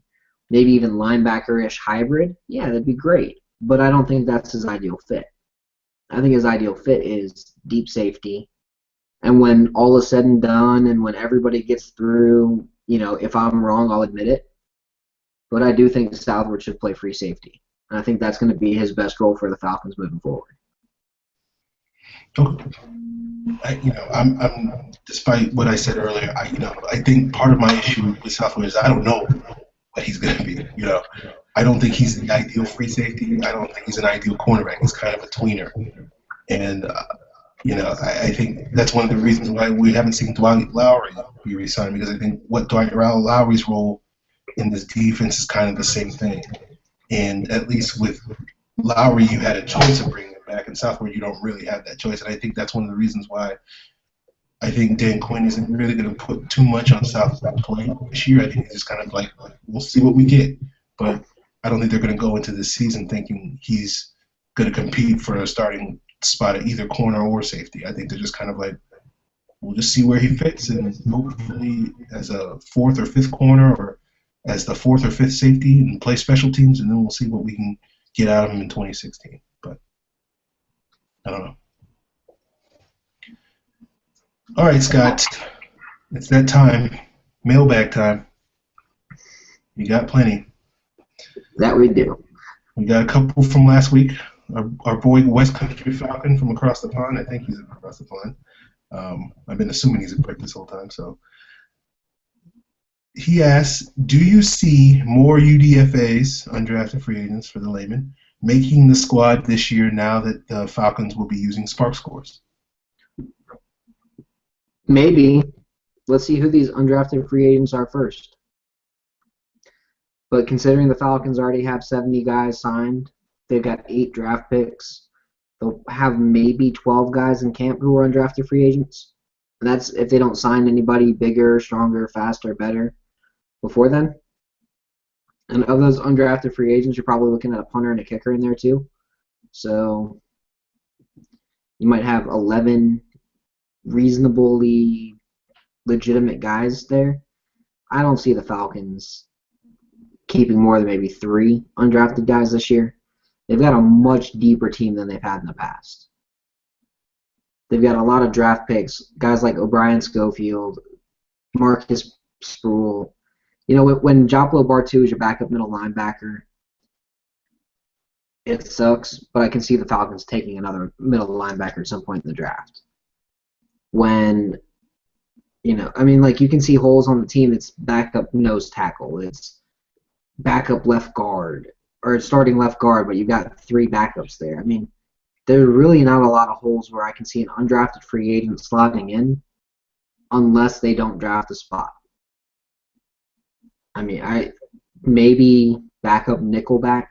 maybe even linebacker-ish hybrid? Yeah, that'd be great. But I don't think that's his ideal fit. I think his ideal fit is deep safety. And when all is said and done and when everybody gets through, if I'm wrong, I'll admit it. But I do think Southward should play free safety. And I think that's going to be his best role for the Falcons moving forward. Okay. I'm despite what I said earlier, I think part of my issue with Southward is I don't know what he's going to be. I don't think he's the ideal free safety. I don't think he's an ideal cornerback. He's kind of a tweener. And, I think that's one of the reasons why we haven't seen Dwight Lowry be re-signed, because I think what Dwight Lowry's role in this defense is kind of the same thing. And at least with Lowry, you had a choice of bringing him back. In Southward, you don't really have that choice. And I think that's one of the reasons why I think Dan Quinn isn't really going to put too much on Southward playing this year. I think he's just kind of like, we'll see what we get. But I don't think they're going to go into this season thinking he's going to compete for a starting spot at either corner or safety. I think they're just kind of like, we'll just see where he fits, and hopefully as a 4th or 5th corner or as the 4th or 5th safety and play special teams, and then we'll see what we can get out of him in 2016. But I don't know. All right, Scott. It's that time. Mailbag time. You got plenty. That we do. We got a couple from last week. Our boy West Country Falcon from across the pond. I think he's across the pond. I've been assuming he's a Brick this whole time. So he asks, do you see more UDFAs, undrafted free agents for the layman, making the squad this year now that the Falcons will be using SPARQ scores? Maybe. Let's see who these undrafted free agents are first. But considering the Falcons already have 70 guys signed, they've got 8 draft picks. They'll have maybe 12 guys in camp who are undrafted free agents. And that's if they don't sign anybody bigger, stronger, faster, better before then. And of those undrafted free agents, you're probably looking at a punter and a kicker in there too. So you might have 11 reasonably legitimate guys there. I don't see the Falcons keeping more than maybe 3 undrafted guys this year. They've got a much deeper team than they've had in the past. They've got a lot of draft picks, guys like O'Brien Schofield, Marcus Sproul. You know, when Joplo Bartu is your backup middle linebacker, it sucks, but I can see the Falcons taking another middle linebacker at some point in the draft. When, you know, I mean, like, you can see holes on the team. It's backup nose tackle. It's backup left guard, or starting left guard, but you've got 3 backups there. I mean, there's really not a lot of holes where I can see an undrafted free agent slotting in unless they don't draft a spot. I mean, maybe backup nickelback,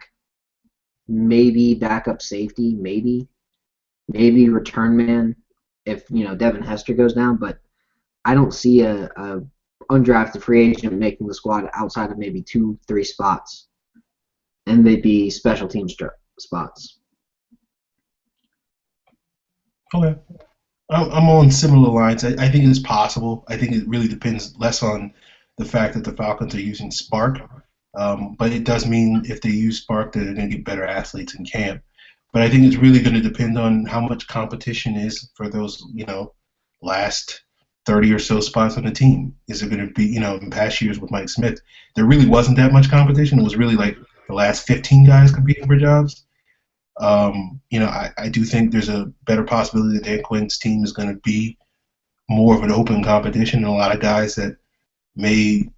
maybe backup safety, maybe return man if, you know, Devin Hester goes down, but I don't see a undrafted free agent making the squad outside of maybe 2-3 spots, and they'd be special team spots. Okay. I'm on similar lines. I think it's possible. I think it really depends less on the fact that the Falcons are using Spark, but it does mean if they use Spark that they're going to get better athletes in camp. But I think it's really going to depend on how much competition is for those, you know, last 30 or so spots on the team. Is it going to be, you know, in past years with Mike Smith, there really wasn't that much competition. It was really like the last 15 guys competing for jobs. You know, I do think there's a better possibility that Dan Quinn's team is going to be more of an open competition, and a lot of guys that may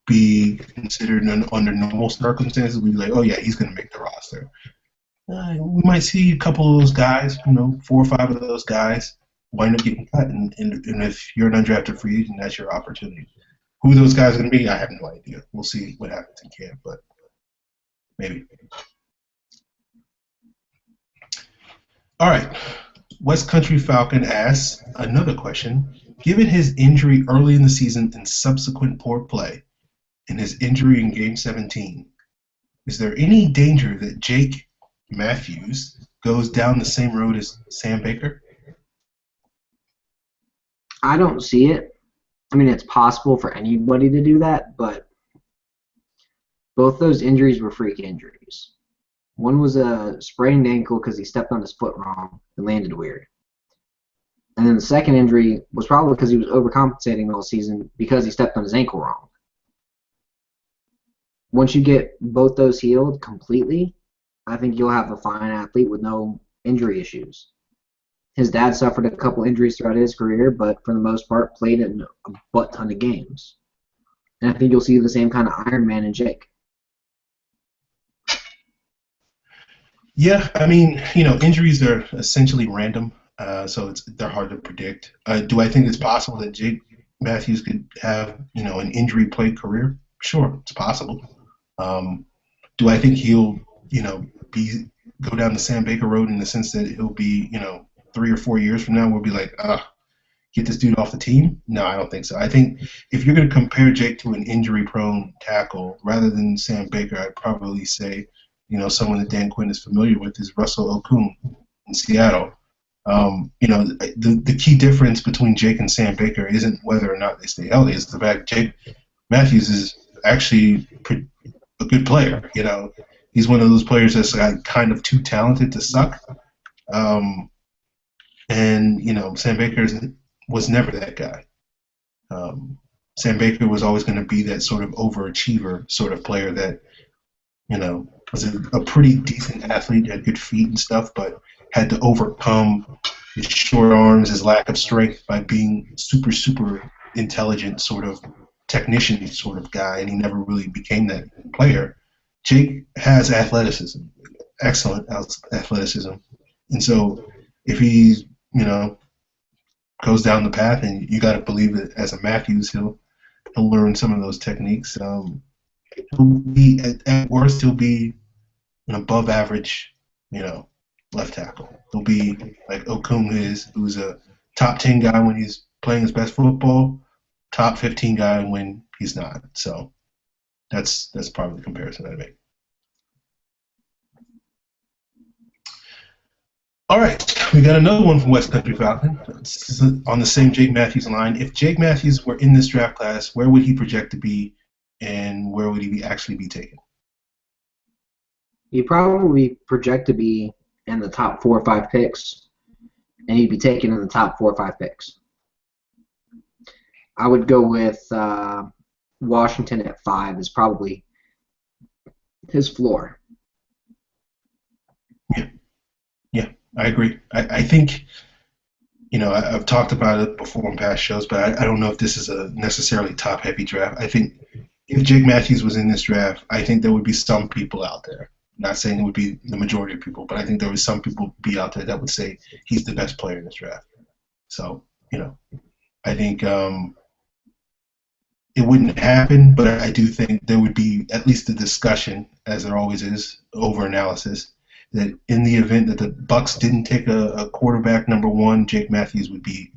be considered under normal circumstances would be like, oh yeah, he's going to make the roster. We might see a couple of those guys, you know, 4 or 5 of those guys wind up getting cut, and if you're an undrafted free agent, that's your opportunity. Who those guys are going to be, I have no idea. We'll see what happens in camp, but maybe. All right. West Country Falcon asks another question. Given his injury early in the season and subsequent poor play, and his injury in Game 17, is there any danger that Jake Matthews goes down the same road as Sam Baker? I don't see it. I mean, it's possible for anybody to do that, but both those injuries were freak injuries. One was a sprained ankle because he stepped on his foot wrong and landed weird. And then the second injury was probably because he was overcompensating all season because he stepped on his ankle wrong. Once you get both those healed completely, I think you'll have a fine athlete with no injury issues. His dad suffered a couple injuries throughout his career, but for the most part played in a butt ton of games. And I think you'll see the same kind of Iron Man in Jake. Yeah, I mean, you know, injuries are essentially random, so they're hard to predict. Do I think it's possible that Jake Matthews could have, you know, an injury-plagued career? Sure, it's possible. Do I think he'll, you know, go down the Sam Baker road in the sense that he'll be, you know, 3 or 4 years from now, we'll be like, get this dude off the team? No, I don't think so. I think if you're going to compare Jake to an injury-prone tackle rather than Sam Baker, I'd probably say, you know, someone that Dan Quinn is familiar with is Russell Okung in Seattle. You know, the key difference between Jake and Sam Baker isn't whether or not they stay healthy. It's the fact Jake Matthews is actually a good player. You know, he's one of those players that's kind of too talented to suck. And, you know, Sam Baker was never that guy. Sam Baker was always going to be that sort of overachiever sort of player that, you know, was a pretty decent athlete, had good feet and stuff, but had to overcome his short arms, his lack of strength by being super, super intelligent sort of technician sort of guy, and he never really became that player. Jake has athleticism, excellent athleticism, and so if he's, you know, goes down the path, and you got to believe that as a Matthews, he'll learn some of those techniques. He'll be at worst, he'll be an above average, left tackle. He'll be like Okung is, who's a top 10 guy when he's playing his best football, top 15 guy when he's not. So that's probably the comparison I make. All right, we got another one from West Country Falcon. It's on the same Jake Matthews line. If Jake Matthews were in this draft class, where would he project to be, and where would he actually be taken? He'd probably project to be in the top 4 or 5 picks, and he'd be taken in the top 4 or 5 picks. I would go with Washington at 5 is probably his floor. Yeah, I agree. I think, I've talked about it before in past shows, but I don't know if this is a necessarily top-heavy draft. I think if Jake Matthews was in this draft, I think there would be some people out there. Not saying it would be the majority of people, but I think there would some people be out there that would say he's the best player in this draft. So, I think it wouldn't happen, but I do think there would be at least a discussion, as there always is, over analysis, that in the event that the Bucs didn't take a quarterback number 1, Jake Matthews would be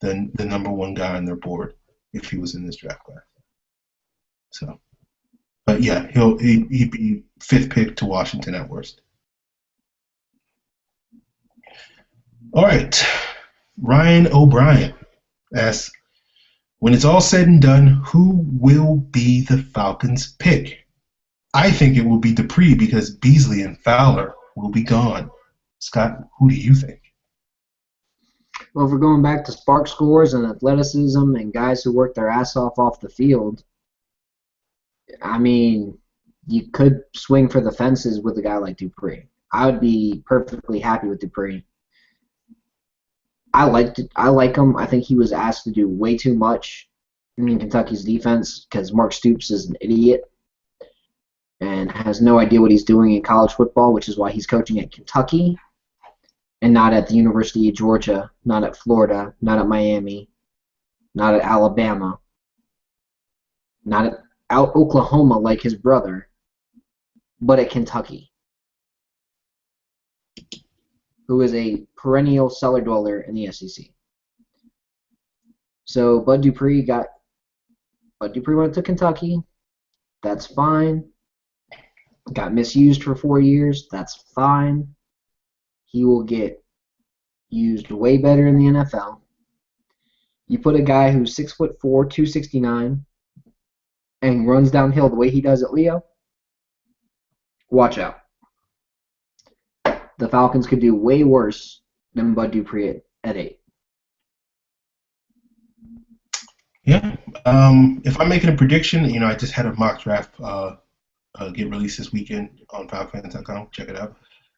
the number 1 guy on their board if he was in this draft class. So, but yeah, he'd be 5th pick to Washington at worst. All right, Ryan O'Brien asks, when it's all said and done, who will be the Falcons' pick? I think it will be Dupree because Beasley and Fowler will be gone. Scott, who do you think? Well, if we're going back to spark scores and athleticism and guys who work their ass off the field, I mean, you could swing for the fences with a guy like Dupree. I would be perfectly happy with Dupree. I like him. I think he was asked to do way too much in Kentucky's defense because Mark Stoops is an idiot and has no idea what he's doing in college football, which is why he's coaching at Kentucky and not at the University of Georgia, not at Florida, not at Miami, not at Alabama, not at Oklahoma like his brother, but at Kentucky, who is a perennial cellar dweller in the SEC. So Bud Dupree went to Kentucky. That's fine. Got misused for 4 years. That's fine. He will get used way better in the NFL. You put a guy who's 6'4", 269, and runs downhill the way he does at Leo, watch out. The Falcons could do way worse than Bud Dupree at 8. Yeah. If I'm making a prediction, I just had a mock draft get released this weekend on Falcons.com. Check it out.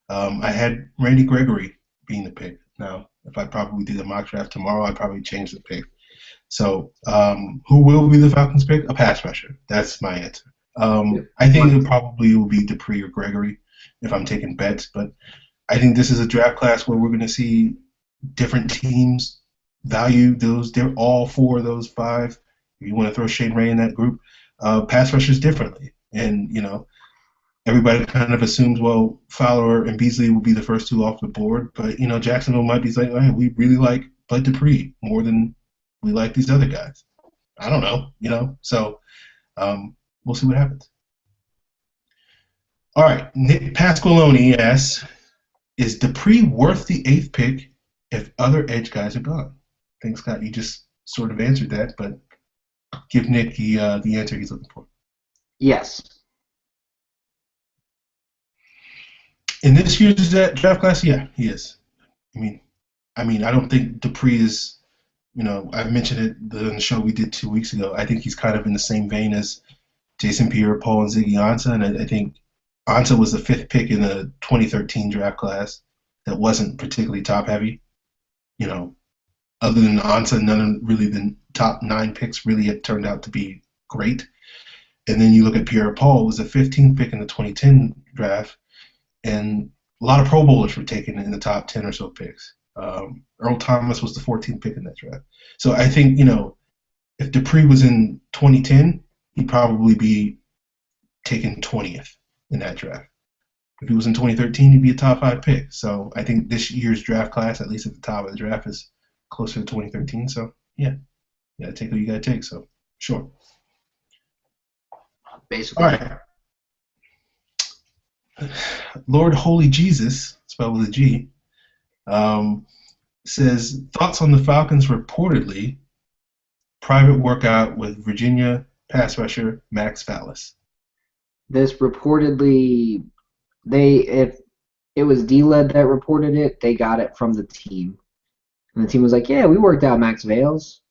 I had Randy Gregory being the pick. Now, if I probably did a mock draft tomorrow, I'd probably change the pick. So, who will be the Falcons pick? A pass rusher. That's my answer. I think it probably will be Dupree or Gregory if I'm taking bets, but I think this is a draft class where we're going to see different teams value those. They're all 4 of those 5. If you want to throw Shane Ray in that group, pass rushers differently. And, everybody kind of assumes, well, Fowler and Beasley will be the first 2 off the board. But, Jacksonville might be like, hey, we really like Bud Dupree more than we like these other guys. I don't know, So we'll see what happens. All right, Nick Pasqualoni asks, is Dupree worth the 8th pick if other edge guys are gone? I think, Scott, you just sort of answered that, but give Nick the answer he's looking for. Yes. In this year's draft class, yeah, he is. I mean, I don't think Dupree is, I mentioned it in the show we did 2 weeks ago. I think he's kind of in the same vein as Jason Pierre-Paul and Ziggy Ansah, and I think Ansah was the 5th pick in the 2013 draft class that wasn't particularly top-heavy. Other than Ansah, none of really the top 9 picks really had turned out to be great. And then you look at Pierre-Paul, was the 15th pick in the 2010 draft, and a lot of Pro Bowlers were taken in the top 10 or so picks. Earl Thomas was the 14th pick in that draft. So I think, if Dupree was in 2010, he'd probably be taken 20th in that draft. If he was in 2013, he'd be a top 5 pick. So I think this year's draft class, at least at the top of the draft, is closer to 2013. So yeah, you gotta take who you gotta take. So sure. Basically. All right. Lord Holy Jesus, spelled with a G, says thoughts on the Falcons reportedly private workout with Virginia pass rusher Max Fallis. This reportedly, if it was D-Led that reported it, they got it from the team. And the team was like, yeah, we worked out Max Vales.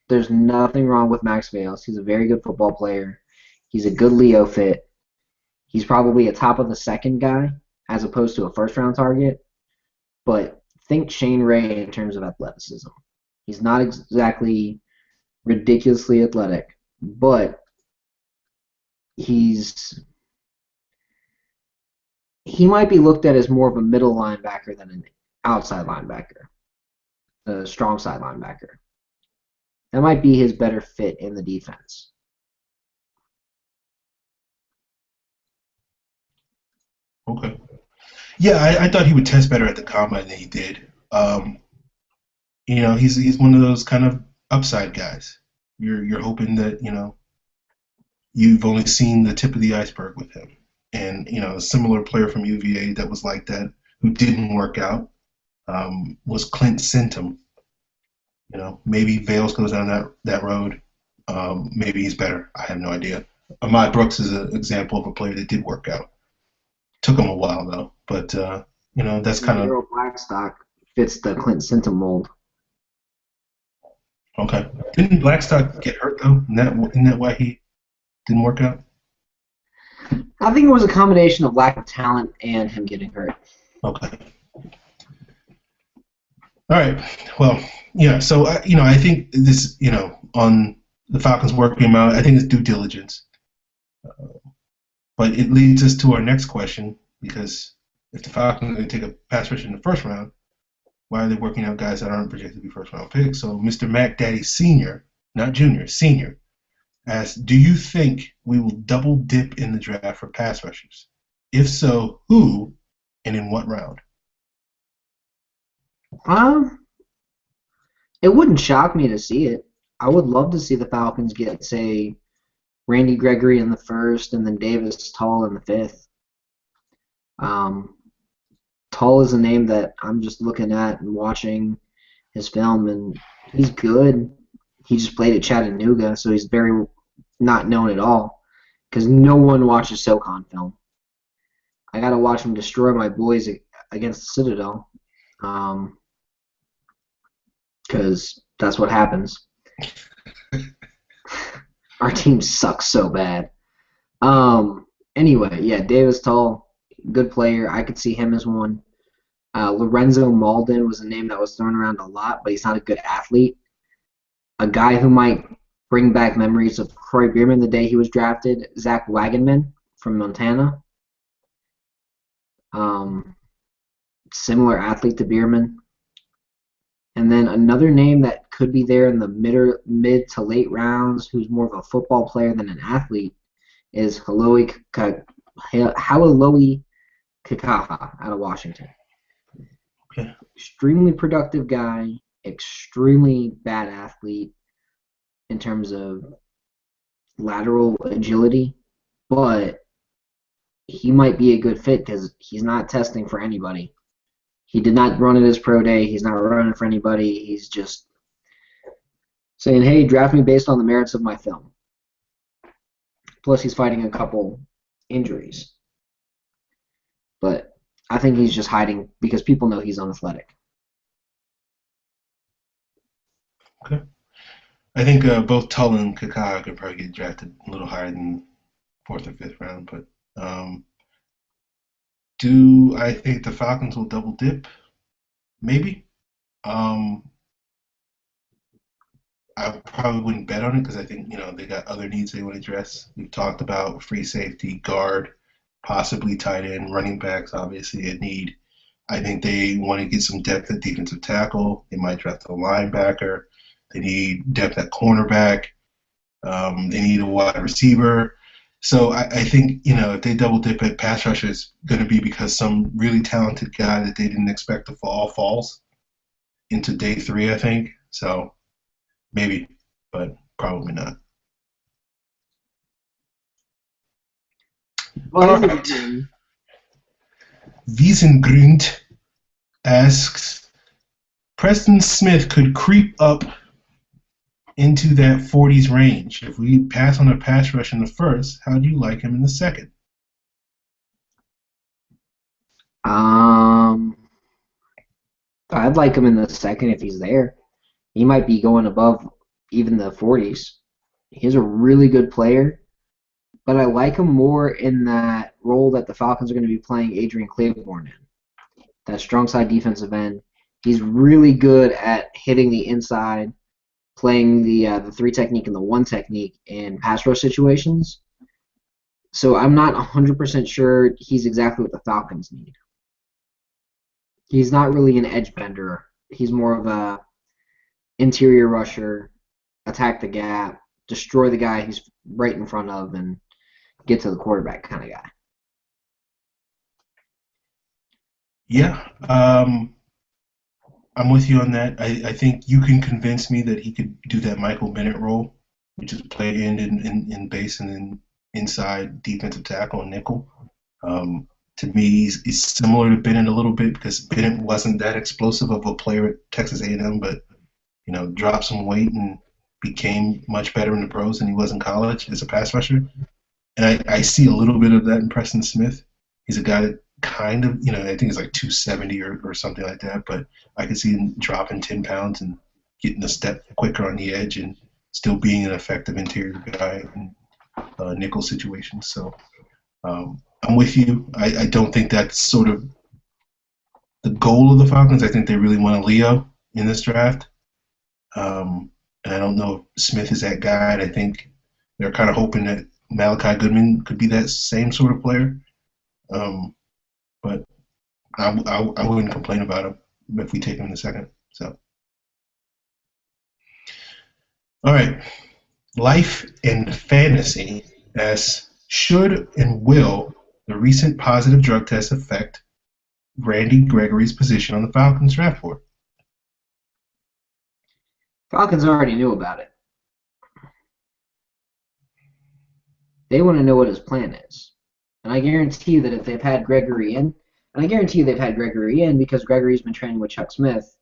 There's nothing wrong with Max Vales. He's a very good football player. He's a good Leo fit. He's probably a top of the second guy as opposed to a first-round target. But think Shane Ray in terms of athleticism. He's not exactly ridiculously athletic, but he might be looked at as more of a middle linebacker than an outside linebacker, a strong side linebacker. That might be his better fit in the defense. Okay. Yeah, I thought he would test better at the combine than he did. He's one of those kind of upside guys. You're hoping that you've only seen the tip of the iceberg with him, and a similar player from UVA that was like that who didn't work out was Clint Sintum. Maybe Vales goes down that road. Maybe he's better. I have no idea. Ahmad Brooks is an example of a player that did work out. Took him a while though, but that's kind of Blackstock fits the Clint Sintum mold. Okay. Didn't Blackstock get hurt though? Isn't that why he didn't work out? I think it was a combination of lack of talent and him getting hurt. Okay. All right. Well, yeah. So I think this, on the Falcons working him out, I think it's due diligence. But it leads us to our next question, because if the Falcons are going to take a pass rusher in the first round, why are they working out guys that aren't projected to be first round picks? So Mr. Mac Daddy Sr., not Junior, Senior, asks, do you think we will double dip in the draft for pass rushers? If so, who and in what round? It wouldn't shock me to see it. I would love to see the Falcons get, say, Randy Gregory in the first and then Davis Tall in the fifth. Tall is a name that I'm just looking at and watching his film, and he's good. He just played at Chattanooga, so he's very not known at all because no one watches SoCon film. I got to watch him destroy my boys against the Citadel because that's what happens. Our team sucks so bad. Anyway, yeah, Davis Tall, good player. I could see him as one. Lorenzo Malden was a name that was thrown around a lot, but he's not a good athlete. A guy who might bring back memories of Troy Bierman the day he was drafted, Zach Wagenman from Montana. Similar athlete to Bierman. And then another name that could be there in the mid to late rounds, who's more of a football player than an athlete, is Haloe Kikaha out of Washington. Okay. Extremely productive guy, extremely bad athlete in terms of lateral agility, but he might be a good fit because he's not testing for anybody. He did not run at his pro day. He's not running for anybody. He's just saying, hey, draft me based on the merits of my film. Plus, he's fighting a couple injuries. But I think he's just hiding because people know he's unathletic. Okay. I think both Tull and Kaká could probably get drafted a little higher than 4th or 5th round, but do I think the Falcons will double dip? Maybe. I probably wouldn't bet on it because I think they got other needs they want to address. We've talked about free safety, guard, possibly tight end, running backs, obviously a need. I think they want to get some depth at defensive tackle. They might draft a linebacker. They need depth at cornerback. They need a wide receiver. So I think, if they double dip at pass rush, it's going to be because some really talented guy that they didn't expect to fall falls into day 3, I think. So maybe, but probably not. Well, All right. Wiesengrund asks, Preston Smith could creep up into that 40s range. If we pass on a pass rush in the first, how do you like him in the second? I'd like him in the second if he's there. He might be going above even the 40s. He's a really good player, but I like him more in that role that the Falcons are going to be playing Adrian Claiborne in. That strong side defensive end. He's really good at hitting the inside, playing the 3 technique and the 1 technique in pass rush situations. So I'm not 100% sure he's exactly what the Falcons need. He's not really an edge bender. He's more of a interior rusher, attack the gap, destroy the guy he's right in front of, and get to the quarterback kind of guy. Yeah, I'm with you on that. I think you can convince me that he could do that Michael Bennett role, which is play end in base and then inside defensive tackle and nickel. To me, he's similar to Bennett a little bit because Bennett wasn't that explosive of a player at Texas A&M, but dropped some weight and became much better in the pros than he was in college as a pass rusher. And I see a little bit of that in Preston Smith. He's a guy that kind of, I think it's like 270 or something like that, but I could see him dropping 10 pounds and getting a step quicker on the edge and still being an effective interior guy in nickel situations. So I'm with you. I don't think that's sort of the goal of the Falcons. I think they really want a Leo in this draft. And I don't know if Smith is that guy. And I think they're kind of hoping that Malachi Goodman could be that same sort of player. But I wouldn't complain about him if we take him in a second. So, all right. Life and Fantasy asks, should and will the recent positive drug test affect Randy Gregory's position on the Falcons draft board? Falcons already knew about it. They want to know what his plan is. And I guarantee that if they've had Gregory in, because Gregory's been training with Chuck Smith,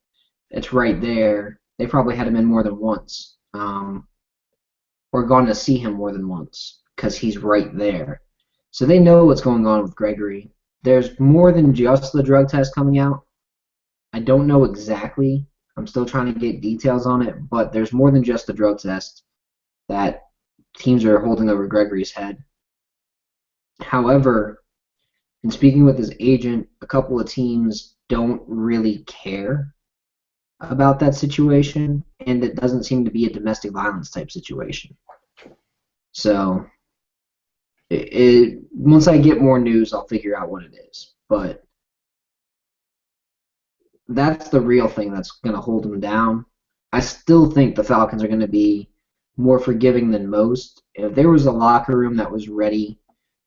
it's right there. They probably had him in more than once. Or gone to see him more than once because he's right there. So they know what's going on with Gregory. There's more than just the drug test coming out. I don't know exactly. I'm still trying to get details on it, but there's more than just the drug test that teams are holding over Gregory's head. However, in speaking with his agent, a couple of teams don't really care about that situation, and it doesn't seem to be a domestic violence type situation. So, once I get more news, I'll figure out what it is. But that's the real thing that's going to hold him down. I still think the Falcons are going to be more forgiving than most. If there was a locker room that was ready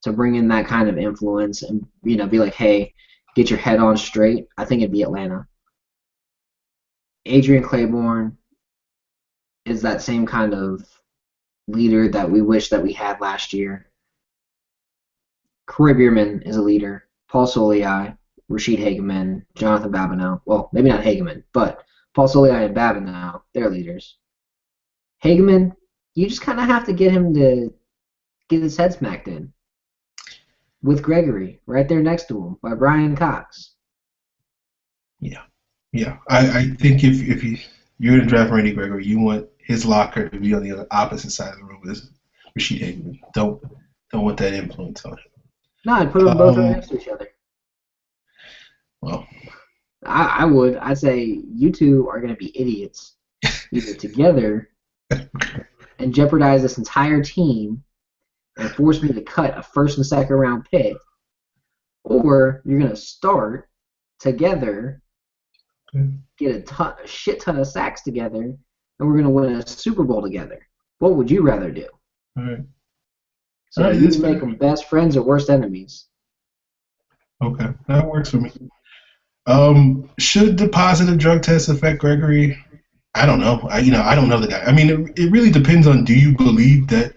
to bring in that kind of influence and be like, hey, get your head on straight, I think it'd be Atlanta. Adrian Claiborne is that same kind of leader that we wish that we had last year. Corey Bierman is a leader. Paul Soliai, Rashid Hageman, Jonathan Babineau. Well, maybe not Hageman, but Paul Soliai and Babineau, they're leaders. Hageman, you just kind of have to get him to get his head smacked in with Gregory right there next to him by Brian Cox. Yeah. I think if you're going to draft Randy Gregory, you want his locker to be on the opposite side of the room as Rashid Hageman. Don't want that influence on him. No, I'd put them both right next to each other. Well, I would. I'd say you two are going to be idiots either together and jeopardize this entire team and force me to cut a first and second round pick, or you're going to start together, get a shit ton of sacks together, and we're going to win a Super Bowl together. What would you rather do? All right. So All right, you make them best friends or worst enemies. Okay, that works for me. Should the positive drug test affect Gregory? I don't know. I don't know the guy. I mean, it really depends on, do you believe that,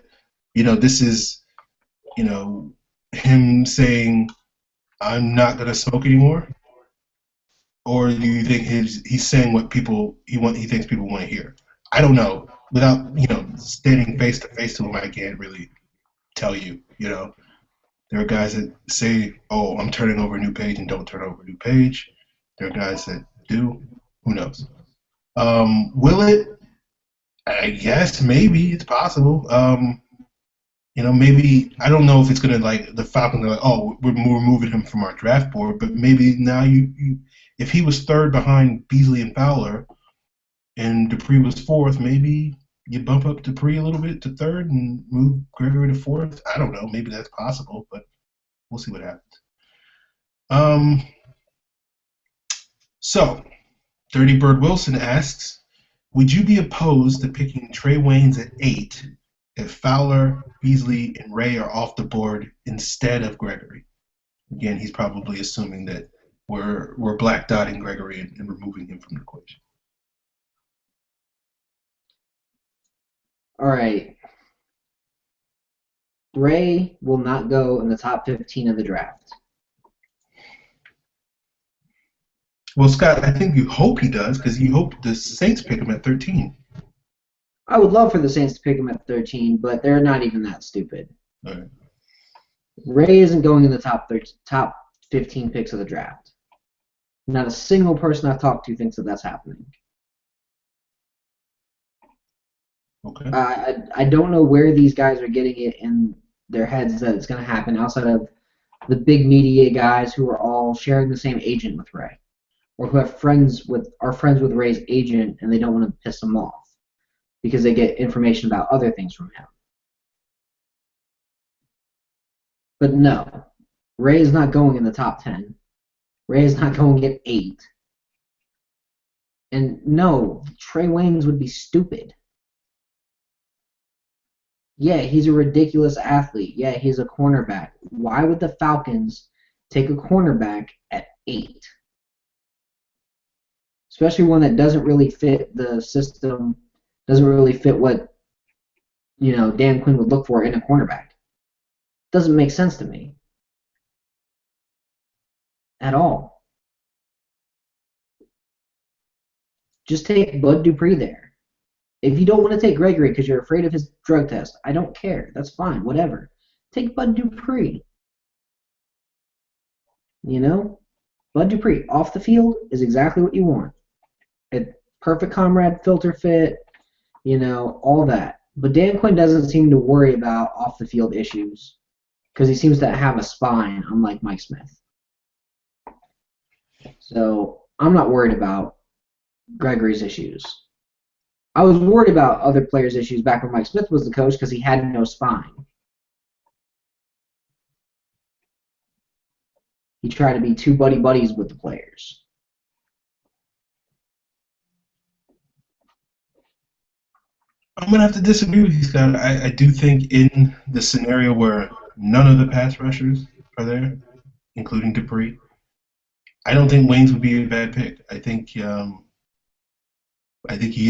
this is, him saying, I'm not gonna smoke anymore, or do you think he's saying what he thinks people want to hear? I don't know. Without standing face to face to him, I can't really tell you. There are guys that say, "Oh, I'm turning over a new page," and don't turn over a new page. There are guys that do. Who knows? Will it? I guess maybe it's possible. Maybe I don't know if it's gonna, like, the Falcons are like, oh, we're moving him from our draft board, but maybe now if he was third behind Beasley and Fowler, and Dupree was fourth, maybe you bump up Dupree a little bit to third and move Gregory to fourth. I don't know. Maybe that's possible, but we'll see what happens. So, Dirty Bird Wilson asks, would you be opposed to picking Trey Waynes at 8 if Fowler, Beasley, and Ray are off the board instead of Gregory? Again, he's probably assuming that we're black dotting Gregory and removing him from the equation. All right. Ray will not go in the top 15 of the draft. Well, Scott, I think you hope he does, because you hope the Saints pick him at 13. I would love for the Saints to pick him at 13, but they're not even that stupid. All right. Ray isn't going in the top 15 picks of the draft. Not a single person I've talked to thinks that that's happening. Okay. I don't know where these guys are getting it in their heads that it's going to happen outside of the big media guys who are all sharing the same agent with Ray, or who are friends with Ray's agent, and they don't want to piss him off because they get information about other things from him. But no, Ray is not going in the top 10. Ray is not going at 8. And no, Trey Waynes would be stupid. Yeah, he's a ridiculous athlete. Yeah, he's a cornerback. Why would the Falcons take a cornerback at 8? Especially one that doesn't really fit the system, doesn't really fit what Dan Quinn would look for in a cornerback. Doesn't make sense to me at all. Just take Bud Dupree there. If you don't want to take Gregory because you're afraid of his drug test, I don't care. That's fine, whatever. Take Bud Dupree. Bud Dupree off the field is exactly what you want. A perfect comrade filter fit, all that. But Dan Quinn doesn't seem to worry about off the field issues because he seems to have a spine, unlike Mike Smith. So I'm not worried about Gregory's issues. I was worried about other players' issues back when Mike Smith was the coach because he had no spine. He tried to be too buddies with the players. I'm going to have to disagree with you, Scott. I do think in the scenario where none of the pass rushers are there, including Dupree, I don't think Waynes would be a bad pick. I think he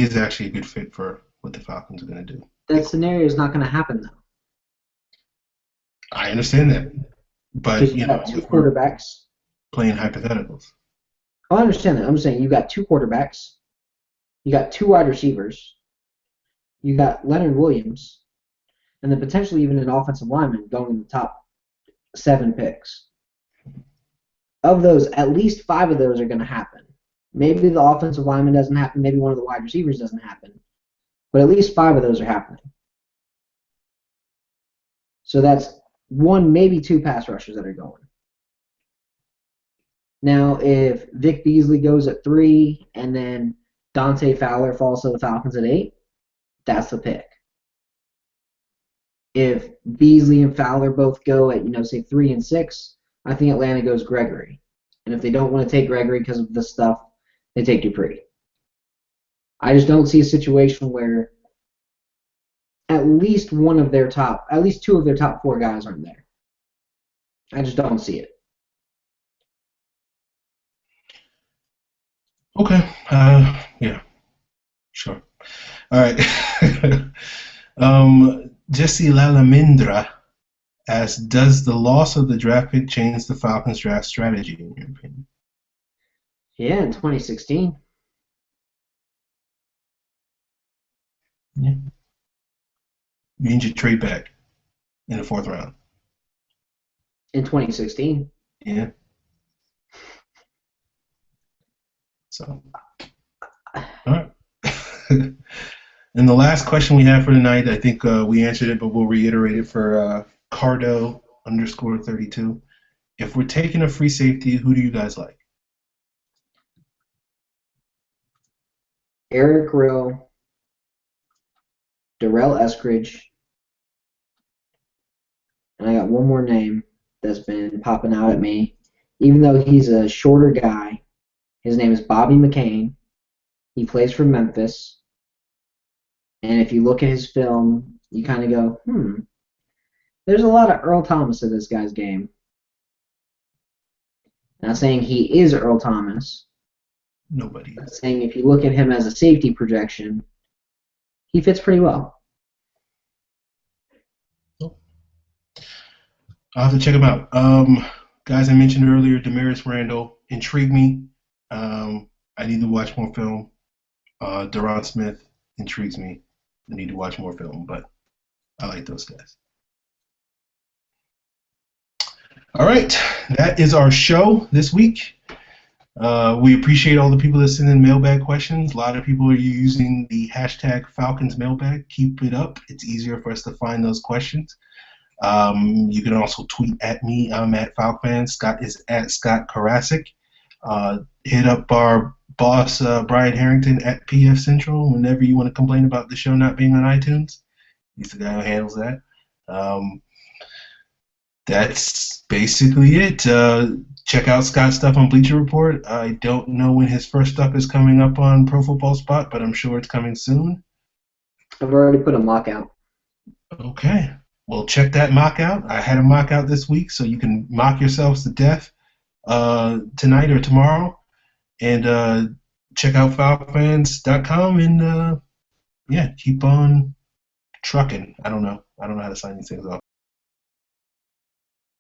is actually a good fit for what the Falcons are going to do. That scenario is not going to happen, though. I understand that. But, you got two quarterbacks. Playing hypotheticals. I understand that. I'm saying you got two quarterbacks. You got two wide receivers. You got Leonard Williams. And then potentially even an offensive lineman going in the top 7 picks. Of those, at least 5 of those are going to happen. Maybe the offensive lineman doesn't happen. Maybe one of the wide receivers doesn't happen. But at least 5 of those are happening. So that's 1, maybe 2 pass rushers that are going. Now, if Vic Beasley goes at 3 and then Dante Fowler falls to the Falcons at 8, that's the pick. If Beasley and Fowler both go at, say 3 and 6, I think Atlanta goes Gregory. And if they don't want to take Gregory because of this stuff, they take Dupree. I just don't see a situation where at least two of their top 4 guys aren't there. I just don't see it. Okay. Yeah. Sure. All right. Jesse Lalamindra asks, does the loss of the draft pick change the Falcons draft strategy, in your opinion? Yeah, in 2016. Yeah. Means you trade back in the 4th round. In 2016. Yeah. So, all right. And the last question we have for tonight, I think we answered it, but we'll reiterate it for Cardo_32. If we're taking a free safety, who do you guys like? Eric Rowe, Darrell Eskridge, and I got one more name that's been popping out at me. Even though he's a shorter guy, his name is Bobby McCain. He plays for Memphis. And if you look at his film, you kind of go, there's a lot of Earl Thomas in this guy's game. Not saying he is Earl Thomas. Nobody I'm is. saying if you look at him as a safety projection, he fits pretty well. I'll have to check him out. Guys I mentioned earlier, Damaris Randall intrigued me. I need to watch more film. Deron Smith intrigues me. I need to watch more film, but I like those guys. All right, that is our show this week. We appreciate all the people that send in mailbag questions. A lot of people are using the hashtag Falcons mailbag. Keep it up. It's easier for us to find those questions. You can also tweet at me. I'm at FalcFan. Scott is at Scott Karasik. Hit up our boss, Brian Harrington, at PF Central whenever you want to complain about the show not being on iTunes. He's the guy who handles that. That's basically it. Check out Scott's stuff on Bleacher Report. I don't know when his first stuff is coming up on Pro Football Spot, but I'm sure it's coming soon. I've already put a mock out. Okay. Well, check that mock out. I had a mock out this week, so you can mock yourselves to death tonight or tomorrow. And check out FalcFans.com and, yeah, keep on trucking. I don't know how to sign these things off.